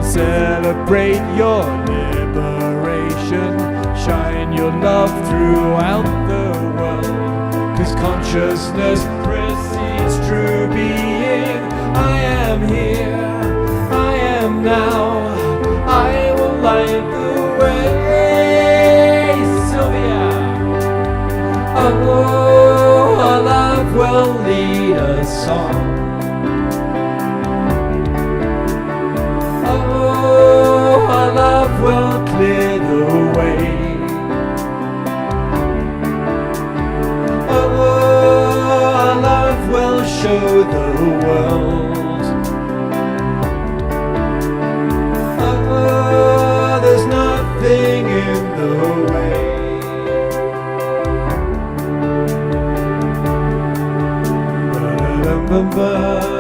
celebrate your liberation. Shine your love throughout the world, 'cause consciousness precedes true being. I am here, I am now, I will light the way. Sylvia, oh, our love will lead us on. Oh, our love will clear the way. Show the world. Oh, there's nothing in the way. Ba-da-dum-bum-bum.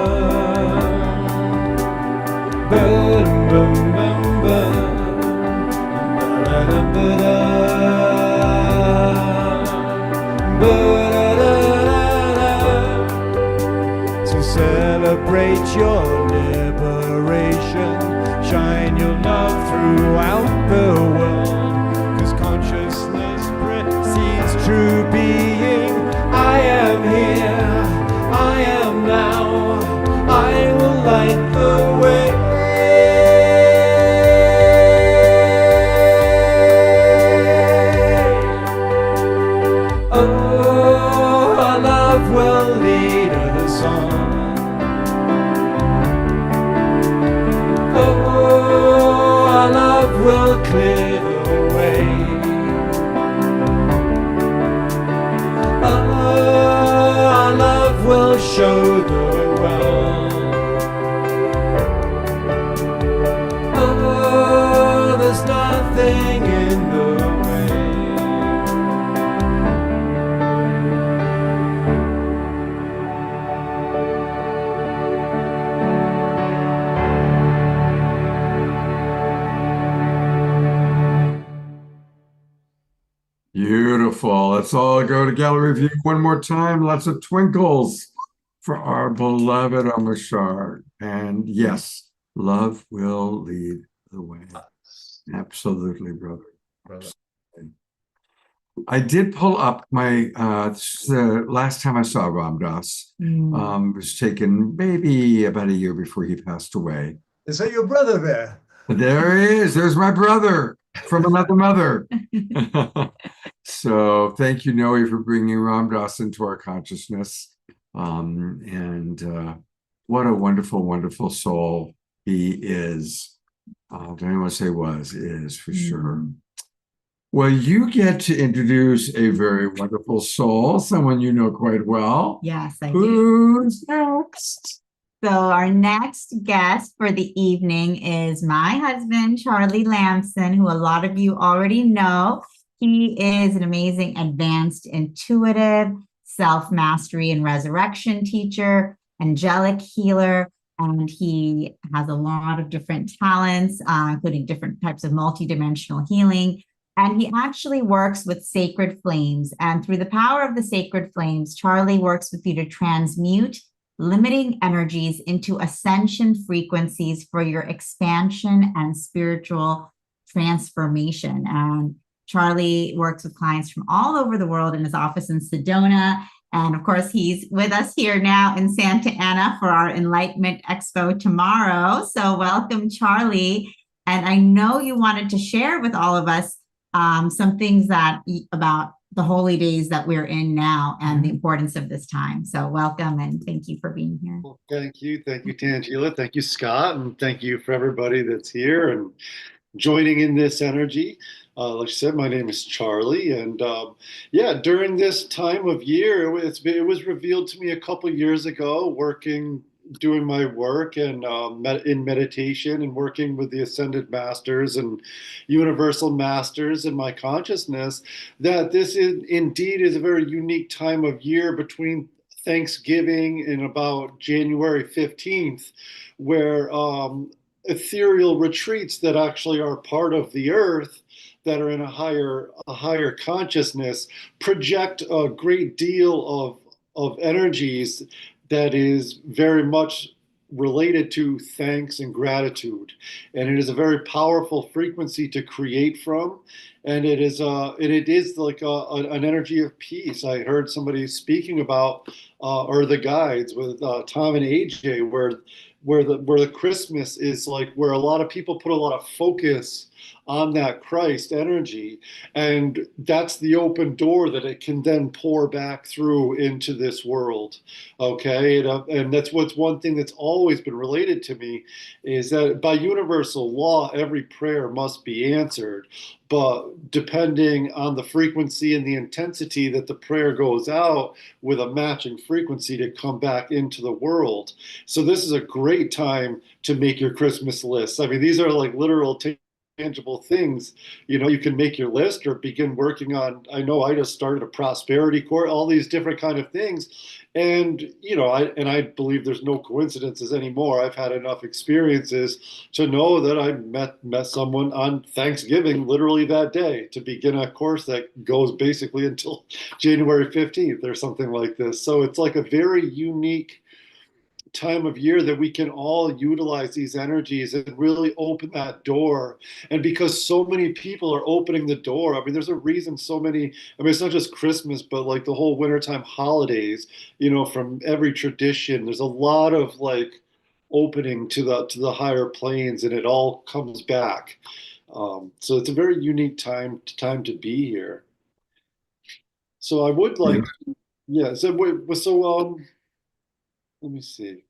To celebrate your liberation, shine your love throughout the world, 'cause consciousness precedes true being. I am here, I am now, I will light the way. Oh, our love will lead us on. Oh, our love will clear the way. Oh, our love will show the world. Oh, there's nothing in the way. Beautiful. Let's all go to gallery view one more time. Lots of twinkles for our beloved Amashar. And yes, love will lead the way. Absolutely, brother. Absolutely. I did pull up my this is the last time I saw Ram Dass. It was taken maybe about a year before he passed away. Is that your brother there? There he is. There's my brother from another mother. So thank you, Noe, for bringing Ram Dass into our consciousness. What a wonderful, wonderful soul he is. Don't even want to say was, is for sure. Well, you get to introduce a very wonderful soul, someone you know quite well. Yes, I do. Who's next? So our next guest for the evening is my husband, Charlie Lamson, who a lot of you already know. He is an amazing advanced intuitive, self-mastery and resurrection teacher, angelic healer, and he has a lot of different talents, including different types of multidimensional healing. And he actually works with sacred flames. And through the power of the sacred flames, Charlie works with you to transmute limiting energies into ascension frequencies for your expansion and spiritual transformation. And Charlie works with clients from all over the world in his office in Sedona. And of course, he's with us here now in Santa Ana for our Enlightenment Expo tomorrow. So welcome, Charlie. And I know you wanted to share with all of us some things about the holy days that we're in now and the importance of this time. So welcome and thank you for being here. Well, thank you. Thank you, Tangela. Thank you, Scott. And thank you for everybody that's here and joining in this energy. Like I said, my name is Charlie. And yeah, during this time of year, it was revealed to me a couple years ago, doing my work and in meditation and working with the ascended masters and universal masters in my consciousness, that this indeed is a very unique time of year between Thanksgiving and about January 15th, where ethereal retreats that actually are part of the earth, that are in a higher consciousness, project a great deal of energies that is very much related to thanks and gratitude. And it is a very powerful frequency to create from. And it is like an energy of peace. I heard somebody speaking about, or the guides with Tom and AJ, where the Christmas is like where a lot of people put a lot of focus on that Christ energy, and that's the open door that it can then pour back through into this world. Okay, and that's what's one thing that's always been related to me, is that by universal law, every prayer must be answered, but depending on the frequency and the intensity that the prayer goes out with a matching frequency to come back into the world. So this is a great time to make your Christmas list. I mean, these are like literal tangible things. You can make your list or begin working on, I know I just started a prosperity course, all these different kind of things. And, I believe there's no coincidences anymore. I've had enough experiences to know that I met someone on Thanksgiving, literally that day, to begin a course that goes basically until January 15th or something like this. So it's like a very unique time of year that we can all utilize these energies and really open that door. And because so many people are opening the door, I mean, there's a reason so many, I mean, it's not just Christmas, but like the whole wintertime holidays, from every tradition, there's a lot of like opening to the higher planes, and it all comes back. So it's a very unique time to be here. So I would like, yeah. Let me see.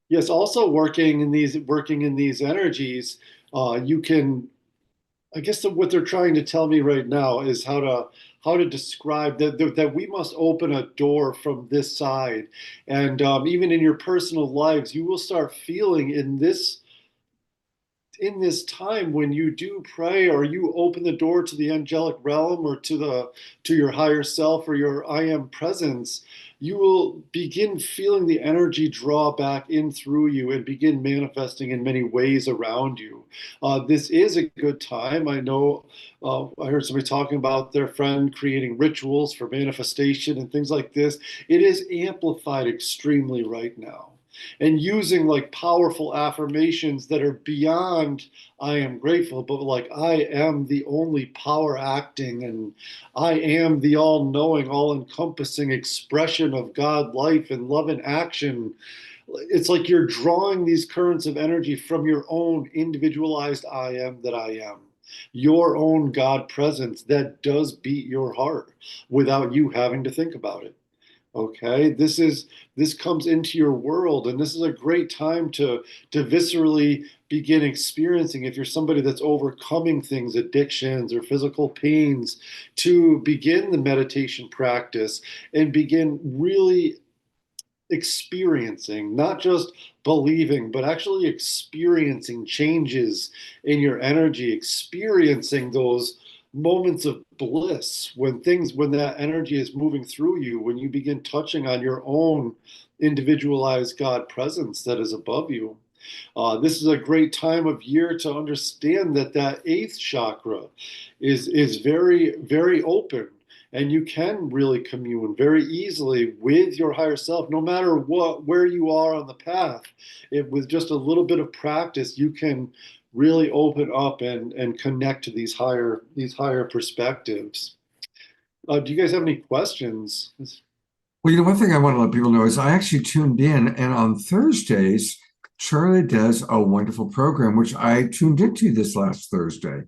Yes, also working in these energies, you can. I guess what they're trying to tell me right now is how to describe that we must open a door from this side, and even in your personal lives, you will start feeling in this time when you do pray or you open the door to the angelic realm or to your higher self or your I am presence, you will begin feeling the energy draw back in through you and begin manifesting in many ways around you. This is a good time. I know I heard somebody talking about their friend creating rituals for manifestation and things like this. It is amplified extremely right now, and using like powerful affirmations that are beyond I am grateful, but like I am the only power acting, and I am the all knowing, all encompassing expression of God life and love and action. It's like you're drawing these currents of energy from your own individualized I am that I am, your own God presence that does beat your heart without you having to think about it. Okay, this comes into your world, and this is a great time to viscerally begin experiencing. If you're somebody that's overcoming things, addictions or physical pains, to begin the meditation practice and begin really experiencing, not just believing, but actually experiencing changes in your energy, experiencing those moments of bliss when that energy is moving through you, when you begin touching on your own individualized God presence that is above you. This is a great time of year to understand that eighth chakra is very, very open, and you can really commune very easily with your higher self, no matter where you are on the path. With just a little bit of practice, you can really open up and connect to these higher perspectives. Do you guys have any questions? Well, one thing I want to let people know is I actually tuned in, and on Thursdays, Charlie does a wonderful program, which I tuned into this last Thursday.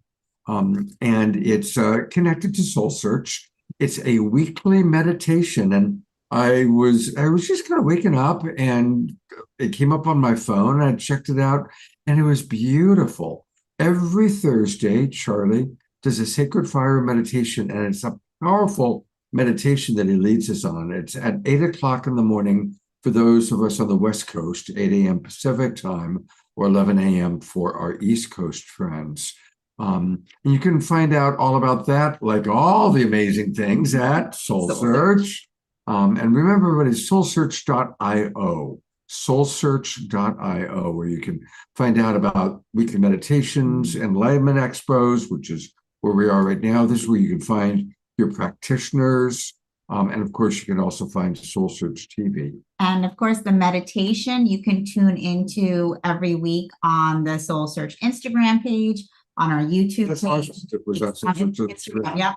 And it's connected to Soul Search. It's a weekly meditation, and I was just kind of waking up, and it came up on my phone. I checked it out, and it was beautiful. Every Thursday, Charlie does a sacred fire meditation, and it's a powerful meditation that he leads us on. It's at 8 o'clock in the morning for those of us on the West Coast, 8 a.m. Pacific time, or 11 a.m. for our East Coast friends. And you can find out all about that, like all the amazing things, at Soul Search. And remember, everybody, soulsearch.io, soulsearch.io, where you can find out about weekly meditations, enlightenment expos, which is where we are right now. This is where you can find your practitioners. And of course, you can also find Soul Search TV. And of course, the meditation you can tune into every week on the Soul Search Instagram page, on our YouTube page.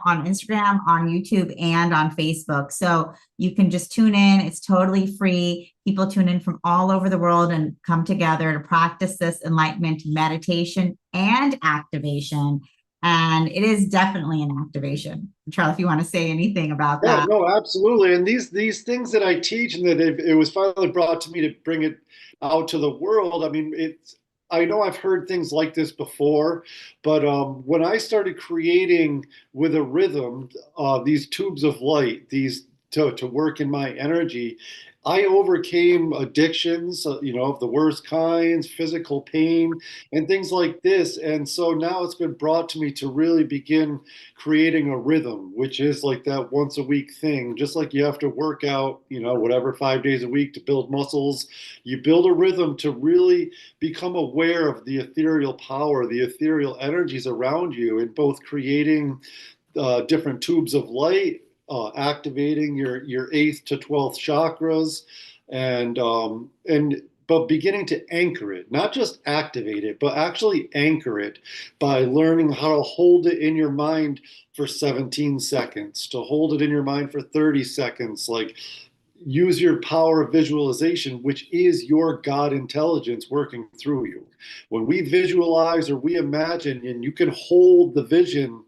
On Instagram, on YouTube, and on Facebook. So you can just tune in. It's totally free. People tune in from all over the world and come together to practice this enlightenment meditation and activation. And it is definitely an activation. Charlie, if you want to say anything about that. No, absolutely. And these things that I teach, and that it was finally brought to me to bring it out to the world. I mean, I know I've heard things like this before, but when I started creating with a rhythm, these tubes of light, these to work in my energy, I overcame addictions, of the worst kinds, physical pain, and things like this. And so now it's been brought to me to really begin creating a rhythm, which is like that once a week thing. Just like you have to work out, whatever, 5 days a week to build muscles, you build a rhythm to really become aware of the ethereal power, the ethereal energies around you, and both creating different tubes of light, activating your 8th to 12th chakras, and but beginning to anchor it, not just activate it, but actually anchor it by learning how to hold it in your mind for 17 seconds, to hold it in your mind for 30 seconds. Like, use your power of visualization, which is your God intelligence working through you. When we visualize or we imagine, and you can hold the vision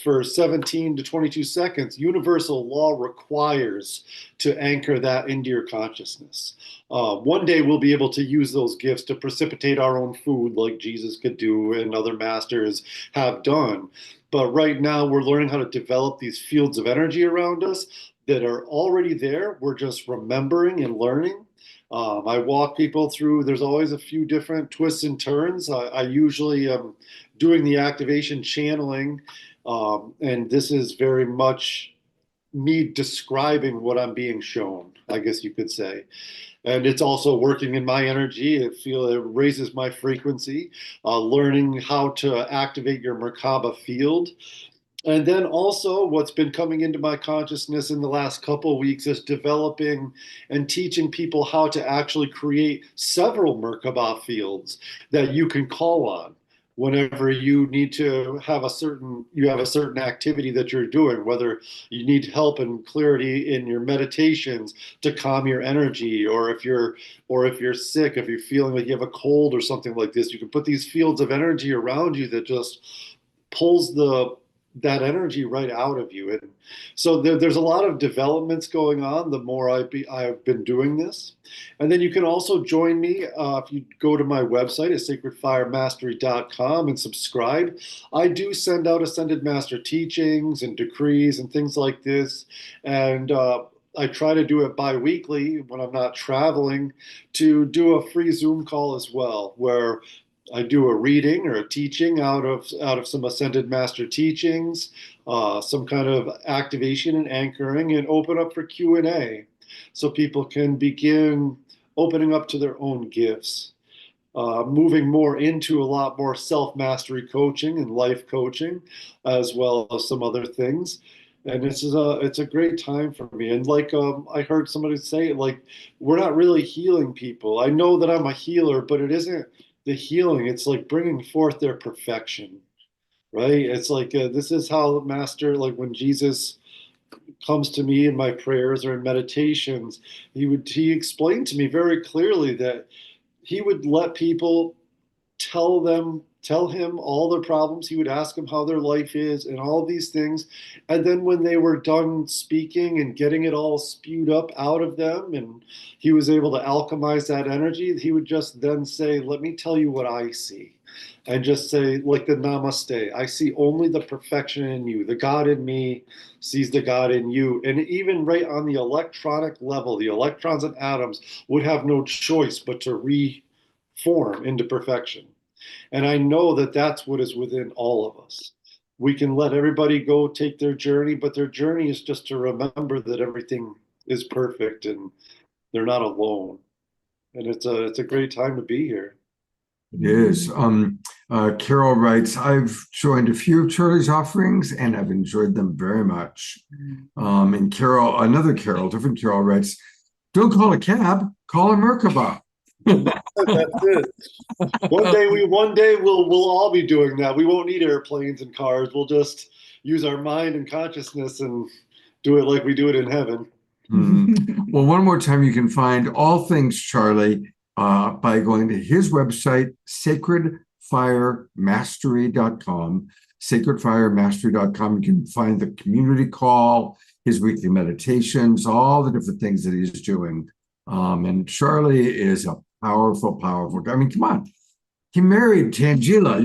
for 17 to 22 seconds, universal law requires to anchor that into your consciousness. One day we'll be able to use those gifts to precipitate our own food like Jesus could do and other masters have done. But right now we're learning how to develop these fields of energy around us that are already there. We're just remembering and learning. I walk people through, there's always a few different twists and turns. I usually am doing the activation channeling, and this is very much me describing what I'm being shown, I guess you could say. And it's also working in my energy. It raises my frequency, learning how to activate your Merkaba field. And then also what's been coming into my consciousness in the last couple of weeks is developing and teaching people how to actually create several Merkaba fields that you can call on whenever you need to have a certain activity that you're doing, whether you need help and clarity in your meditations to calm your energy, or if you're sick, if you're feeling like you have a cold or something like this, you can put these fields of energy around you that just pulls that energy right out of you. And so there's a lot of developments going on the more I've been doing this. And then you can also join me if you go to my website at sacredfiremastery.com and subscribe. I do send out Ascended Master teachings and decrees and things like this. And I try to do it bi-weekly when I'm not traveling, to do a free Zoom call as well, where I do a reading or a teaching out of some Ascended Master teachings, some kind of activation and anchoring, and open up for Q&A so people can begin opening up to their own gifts, moving more into a lot more self-mastery coaching and life coaching, as well as some other things. And it's a great time for me. And like I heard somebody say, like, we're not really healing people. I know that I'm a healer, but it isn't the healing. It's like bringing forth their perfection, right? It's like this is how the master, like when Jesus comes to me in my prayers or in meditations, he explained to me very clearly that he would let people tell him all their problems. He would ask them how their life is and all these things. And then when they were done speaking and getting it all spewed up out of them, and he was able to alchemize that energy, he would just then say, let me tell you what I see. And just say, like the namaste, I see only the perfection in you. The God in me sees the God in you. And even right on the electronic level, the electrons and atoms would have no choice but to reform into perfection. And I know that that's what is within all of us. We can let everybody go take their journey, but their journey is just to remember that everything is perfect and they're not alone. And it's a great time to be here. It is. Carol writes, I've joined a few of Charlie's offerings and I've enjoyed them very much. And different Carol writes, don't call a cab, call a Merkaba. That's it. One day we'll all be doing that. We won't need airplanes and cars. We'll just use our mind and consciousness and do it like we do it in heaven. Well, one more time, you can find all things Charlie by going to his website, sacredfiremastery.com. Sacredfiremastery.com. You can find the community call, his weekly meditations, all the different things that he's doing. And Charlie is a powerful guy. I mean, come on. He married Tangela.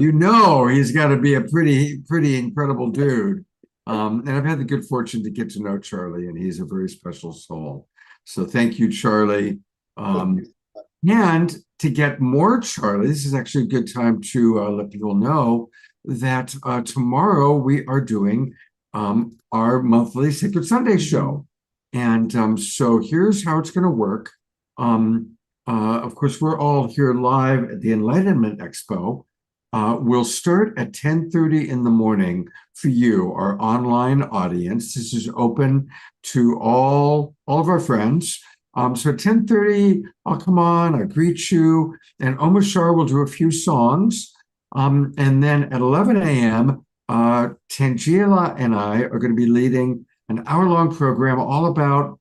He's got to be a pretty incredible dude. And I've had the good fortune to get to know Charlie, and he's a very special soul. So thank you, Charlie. And to get more Charlie, this is actually a good time to let people know that tomorrow we are doing our monthly Sacred Sunday show. And so here's how it's going to work. Of course, we're all here live at the Enlightenment Expo. We'll start at 10:30 in the morning for you, our online audience. This is open to all of our friends. So at 10:30, I'll come on, I'll greet you, and Omashar will do a few songs. And then at 11 a.m., Tangela and I are going to be leading an hour-long program all about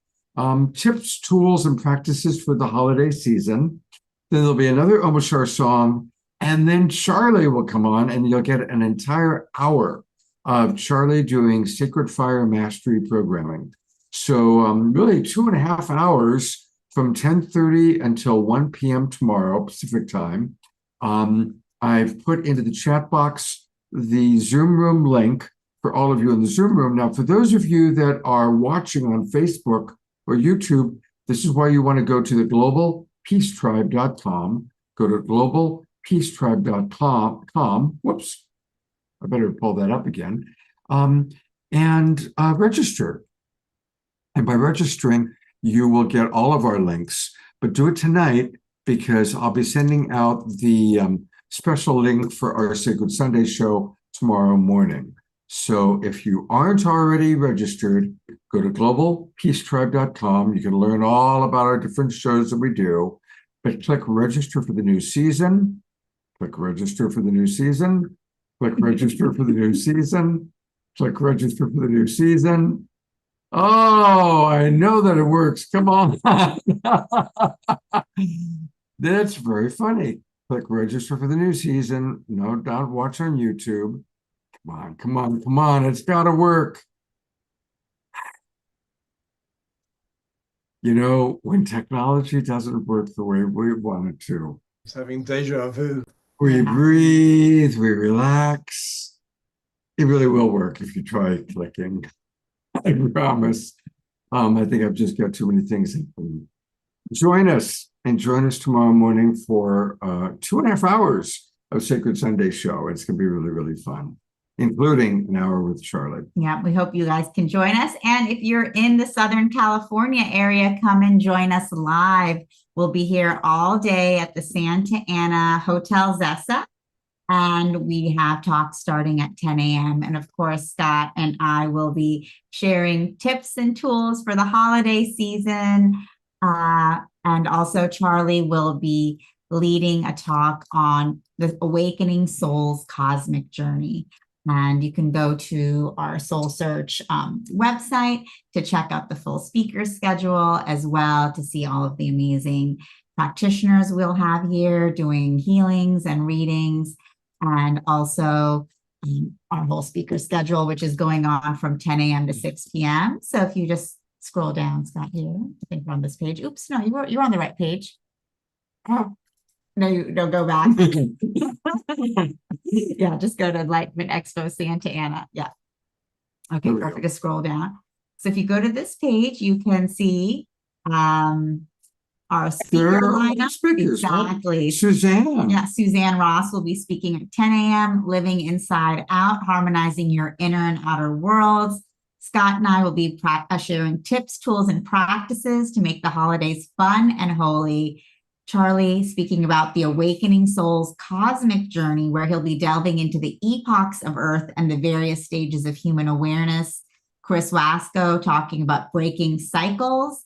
tips, tools, and practices for the holiday season. Then there'll be another Omashar song, and then Charlie will come on, and you'll get an entire hour of Charlie doing Sacred Fire Mastery programming. So really 2.5 hours from 10:30 until 1 p.m. tomorrow, Pacific time. I've put into the chat box the Zoom room link for all of you in the Zoom room. Now, for those of you that are watching on Facebook or YouTube, this is why you want to go to the globalpeacetribe.com. Go to globalpeacetribe.com. Whoops, I better pull that up again. And register. And by registering, you will get all of our links. But do it tonight, because I'll be sending out the special link for our Sacred Sunday show tomorrow morning. So if you aren't already registered, go to globalpeacetribe.com. You can learn all about our different shows that we do. But click register for the new season. Click register for the new season. Click register for the new season. Click register for the new season. Oh, I know that it works. Come on. That's very funny. Click register for the new season. No doubt watch on YouTube. Come on, come on, come on. It's got to work. You know, when technology doesn't work the way we want it to, It's having deja vu. we breathe, we relax. It really will work if you try clicking. I promise. I think I've just got too many things. Join us tomorrow morning for 2.5 hours of Sacred Sunday show. It's going to be really, really fun, including an hour with Charlotte. Yeah, we hope you guys can join us. And if you're in the Southern California area, come and join us live. We'll be here all day at the Santa Ana Hotel Zessa. And we have talks starting at 10 a.m. And of course, Scott and I will be sharing tips and tools for the holiday season. And also Charlie will be leading a talk on the Awakening Soul's Cosmic Journey. And you can go to our Soul Search website to check out the full speaker schedule, as well to see all of the amazing practitioners we'll have here doing healings and readings. And also our whole speaker schedule, which is going on from 10 a.m. to 6 p.m. So if you just scroll down, Scott, here, I think we're on this page. Oops, no, you're on the right page. Oh, no, you don't go back. Yeah, just go to Enlightenment Expo Santa Ana. Yeah. Okay, perfect. Just scroll down. So if you go to this page, you can see our speaker lineup. Speakers, exactly. Right? Suzanne. Yeah, Suzanne Ross will be speaking at 10 a.m. Living Inside Out, Harmonizing Your Inner and Outer Worlds. Scott and I will be sharing tips, tools, and practices to make the holidays fun and holy. Charlie speaking about the Awakening Soul's Cosmic Journey, where he'll be delving into the epochs of Earth and the various stages of human awareness. Chris Wasco talking about breaking cycles.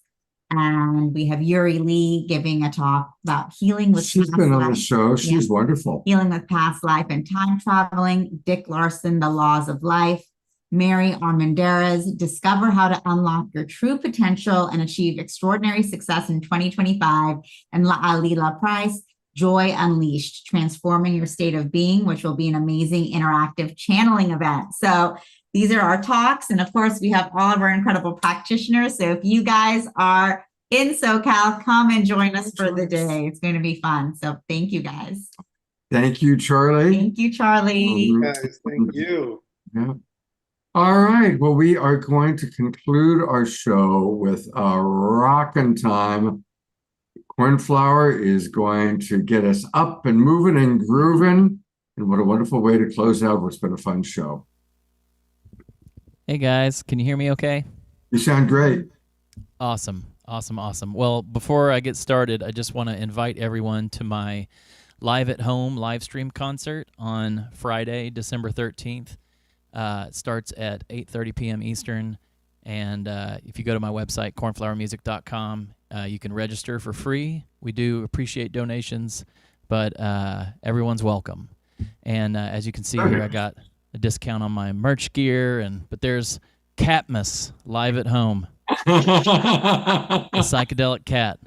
And we have Yuri Lee giving a talk about healing with She's been on the show. She's wonderful. Healing with past life and time traveling. Dick Larson, The Laws of Life. Mary Armendariz, Discover How to Unlock Your True Potential and Achieve Extraordinary Success in 2025. And La'alila Price, Joy Unleashed, Transforming Your State of Being, which will be an amazing interactive channeling event. So these are our talks. And of course, we have all of our incredible practitioners. So if you guys are in SoCal, come and join us for the day. It's going to be fun. So thank you, guys. Thank you, Charlie. Thank you, Charlie. Guys, thank you. Yeah. All right. Well, we are going to conclude our show with a rockin' time. Cornflower is going to get us up and moving and grooving. And what a wonderful way to close out what's been a fun show. Hey guys, can you hear me okay? You sound great. Awesome. Well, before I get started, I just want to invite everyone to my live at home live stream concert on Friday, December 13th. It starts at 8:30 p.m. Eastern. And if you go to my website, cornflowermusic.com, you can register for free. We do appreciate donations, but everyone's welcome. And as you can see here, I got a discount on my merch gear, but there's Catmas live at home. The psychedelic cat.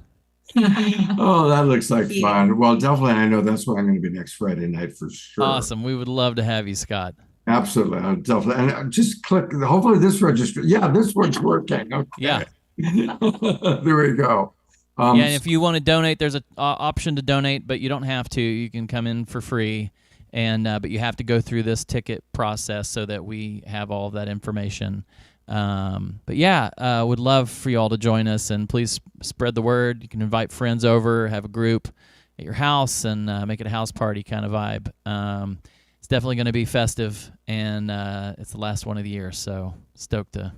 Oh, that looks like fun. Well, definitely, I know that's where I'm going to be next Friday night for sure. Awesome. We would love to have you, Scott. Absolutely. Definitely. And just click, hopefully this register. Yeah, this one's working. Okay. Yeah. There we go. Yeah, and if you want to donate, there's an option to donate, but you don't have to. You can come in for free, but you have to go through this ticket process so that we have all of that information. But yeah, would love for you all to join us, and please spread the word. You can invite friends over, have a group at your house, and make it a house party kind of vibe. It's definitely going to be festive, and it's the last one of the year, so stoked to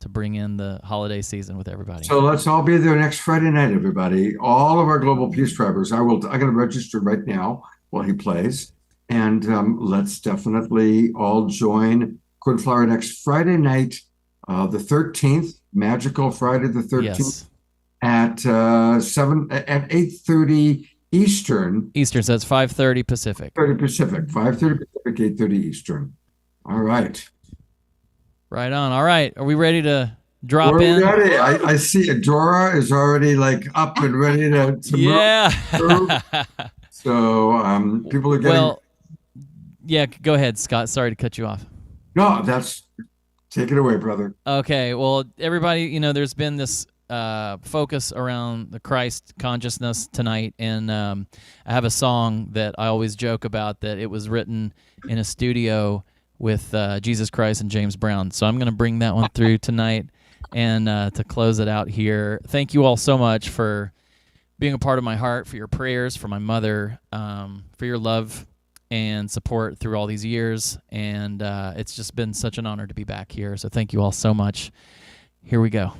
bring in the holiday season with everybody. So let's all be there next Friday night, everybody. All of our Global Peace Drivers. I'm going to register right now while he plays, and let's definitely all join Cornflower next Friday night, the 13th, magical Friday the 13th, Yes. at 8:30 Eastern. Eastern, so it's 5:30 Pacific. 5:30 Pacific, 8:30 Eastern. All right. Right on. All right. Are we ready to drop We're in? ready. I see Adora is already like up and ready to Yeah. move. So people are getting. Well, yeah, go ahead, Scott. Sorry to cut you off. No, take it away, brother. Okay. Well, everybody, there's been this focus around the Christ consciousness tonight, and I have a song that I always joke about that it was written in a studio with Jesus Christ and James Brown. So I'm going to bring that one through tonight, and to close it out here. Thank you all so much for being a part of my heart, for your prayers, for my mother, for your love and support through all these years, and it's just been such an honor to be back here. So thank you all so much. Here we go.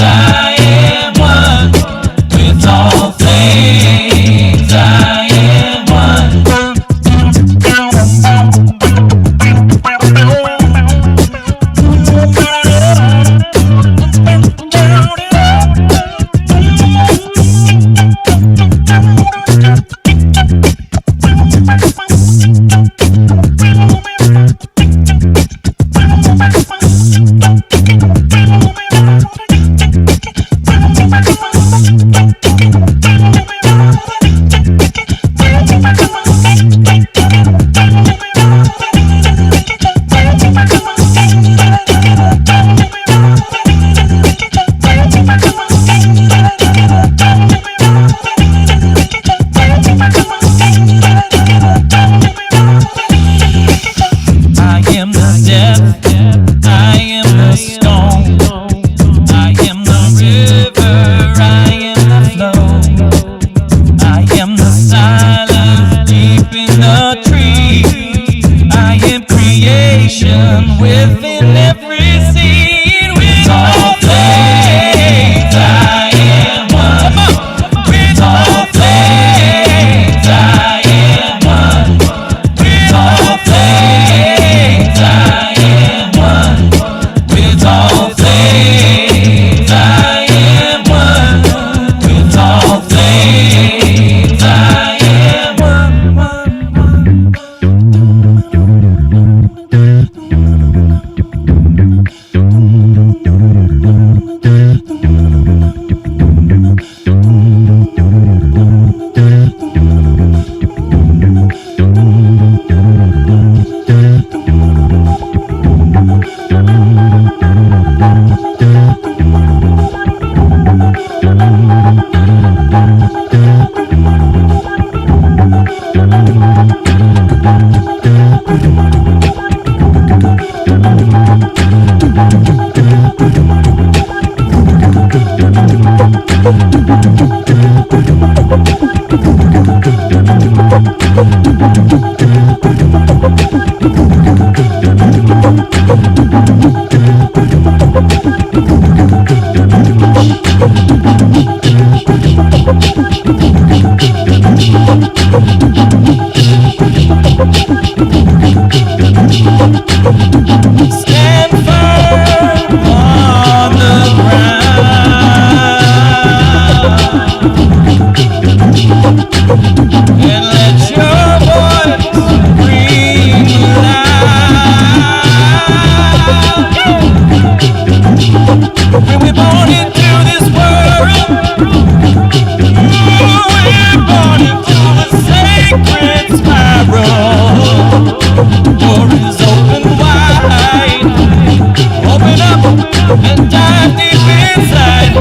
I am one with all things. Stand firm on the ground and let your voice ring loud. When we're born into this world, we're born into a sacred spiral. Door is open wide. Open up and dive deep inside.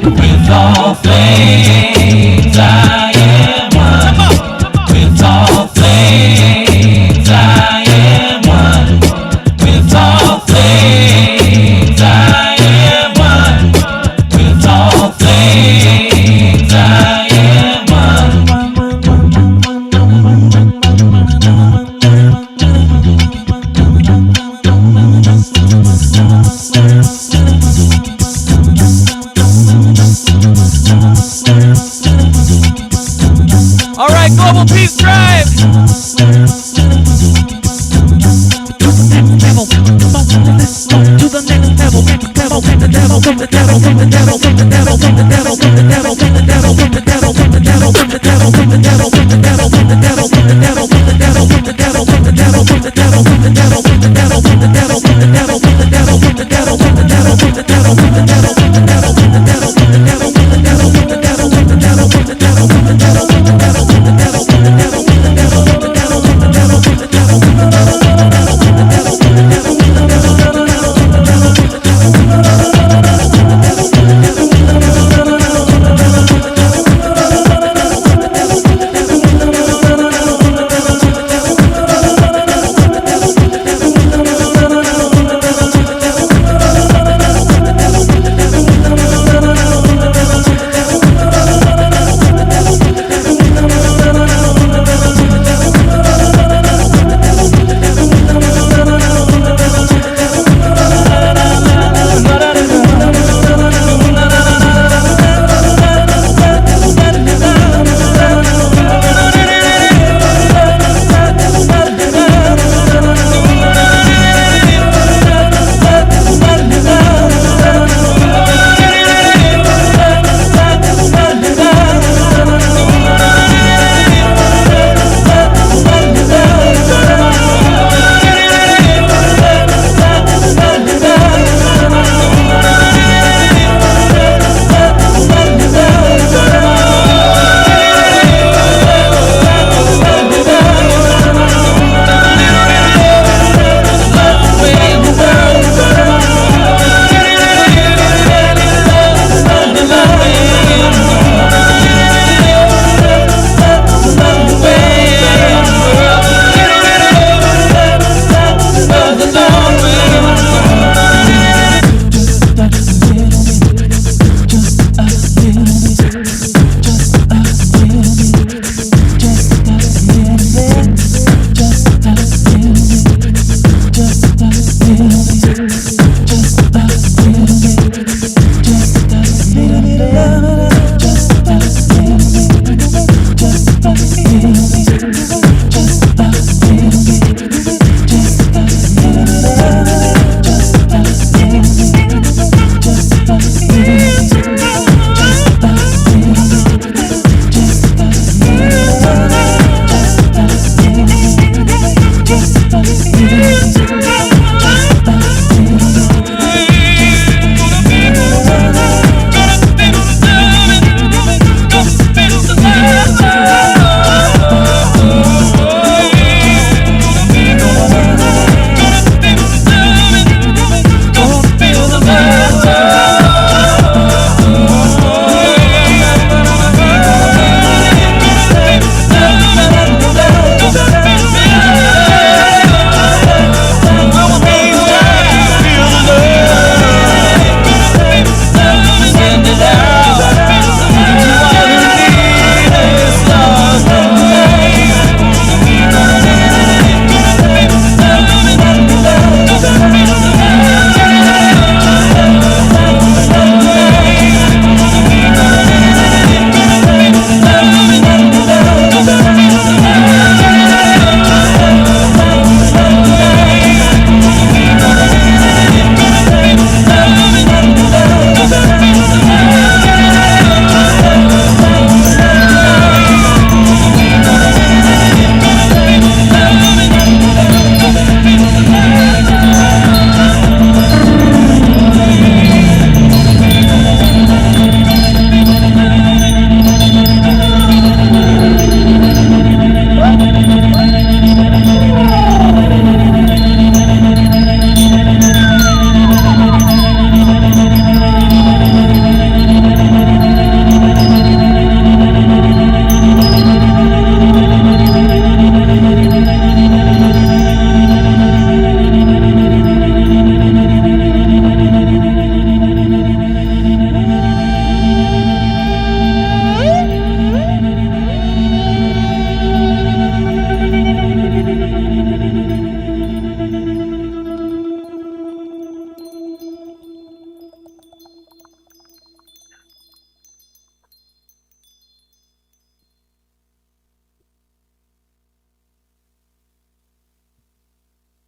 With all things I am one. With all things I am one. With all things I am one. With all things I am All right, Global Peace Drive.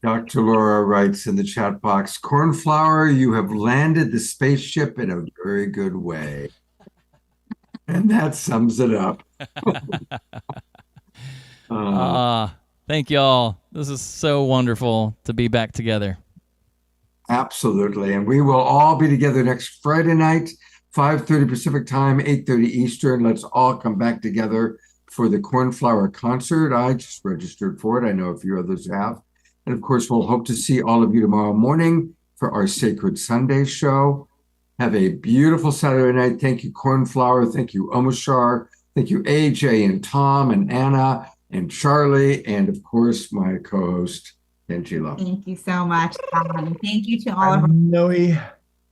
Dr. Laura writes in the chat box, Cornflower, you have landed the spaceship in a very good way. And that sums it up. Thank y'all. This is so wonderful to be back together. Absolutely. And we will all be together next Friday night, 5:30 Pacific time, 8:30 Eastern. Let's all come back together for the Cornflower concert. I just registered for it. I know a few others have. And of course, we'll hope to see all of you tomorrow morning for our Sacred Sunday show. Have a beautiful Saturday night. Thank you, Cornflower. Thank you, Omashar. Thank you, AJ and Tom and Anna and Charlie. And of course, my co-host, Angela. Thank you so much. Thank you to all of our Noe.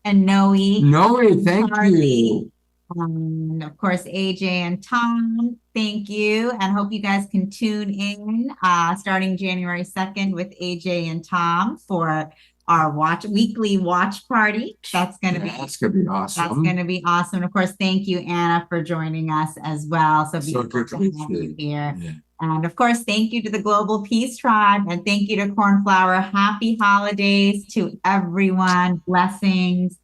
and Noe. Noe, thank Charlie, you. of course, AJ and Tom, thank you. And hope you guys can tune in starting January 2nd with AJ and Tom for our weekly watch party. That's gonna be awesome. That's gonna be awesome. And of course, thank you, Anna, for joining us as well. So So beautiful good to to have see you here. Yeah. And of course, thank you to the Global Peace Tribe, and thank you to Cornflower. Happy holidays to everyone. Blessings.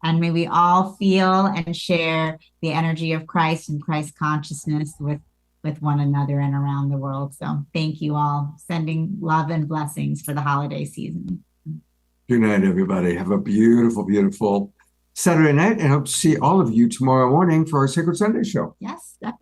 And may we all feel and share the energy of Christ and Christ consciousness with one another and around the world. So thank you all. Sending love and blessings for the holiday season. Good night, everybody. Have a beautiful, beautiful Saturday night, and hope to see all of you tomorrow morning for our Sacred Sunday show. Yes, definitely.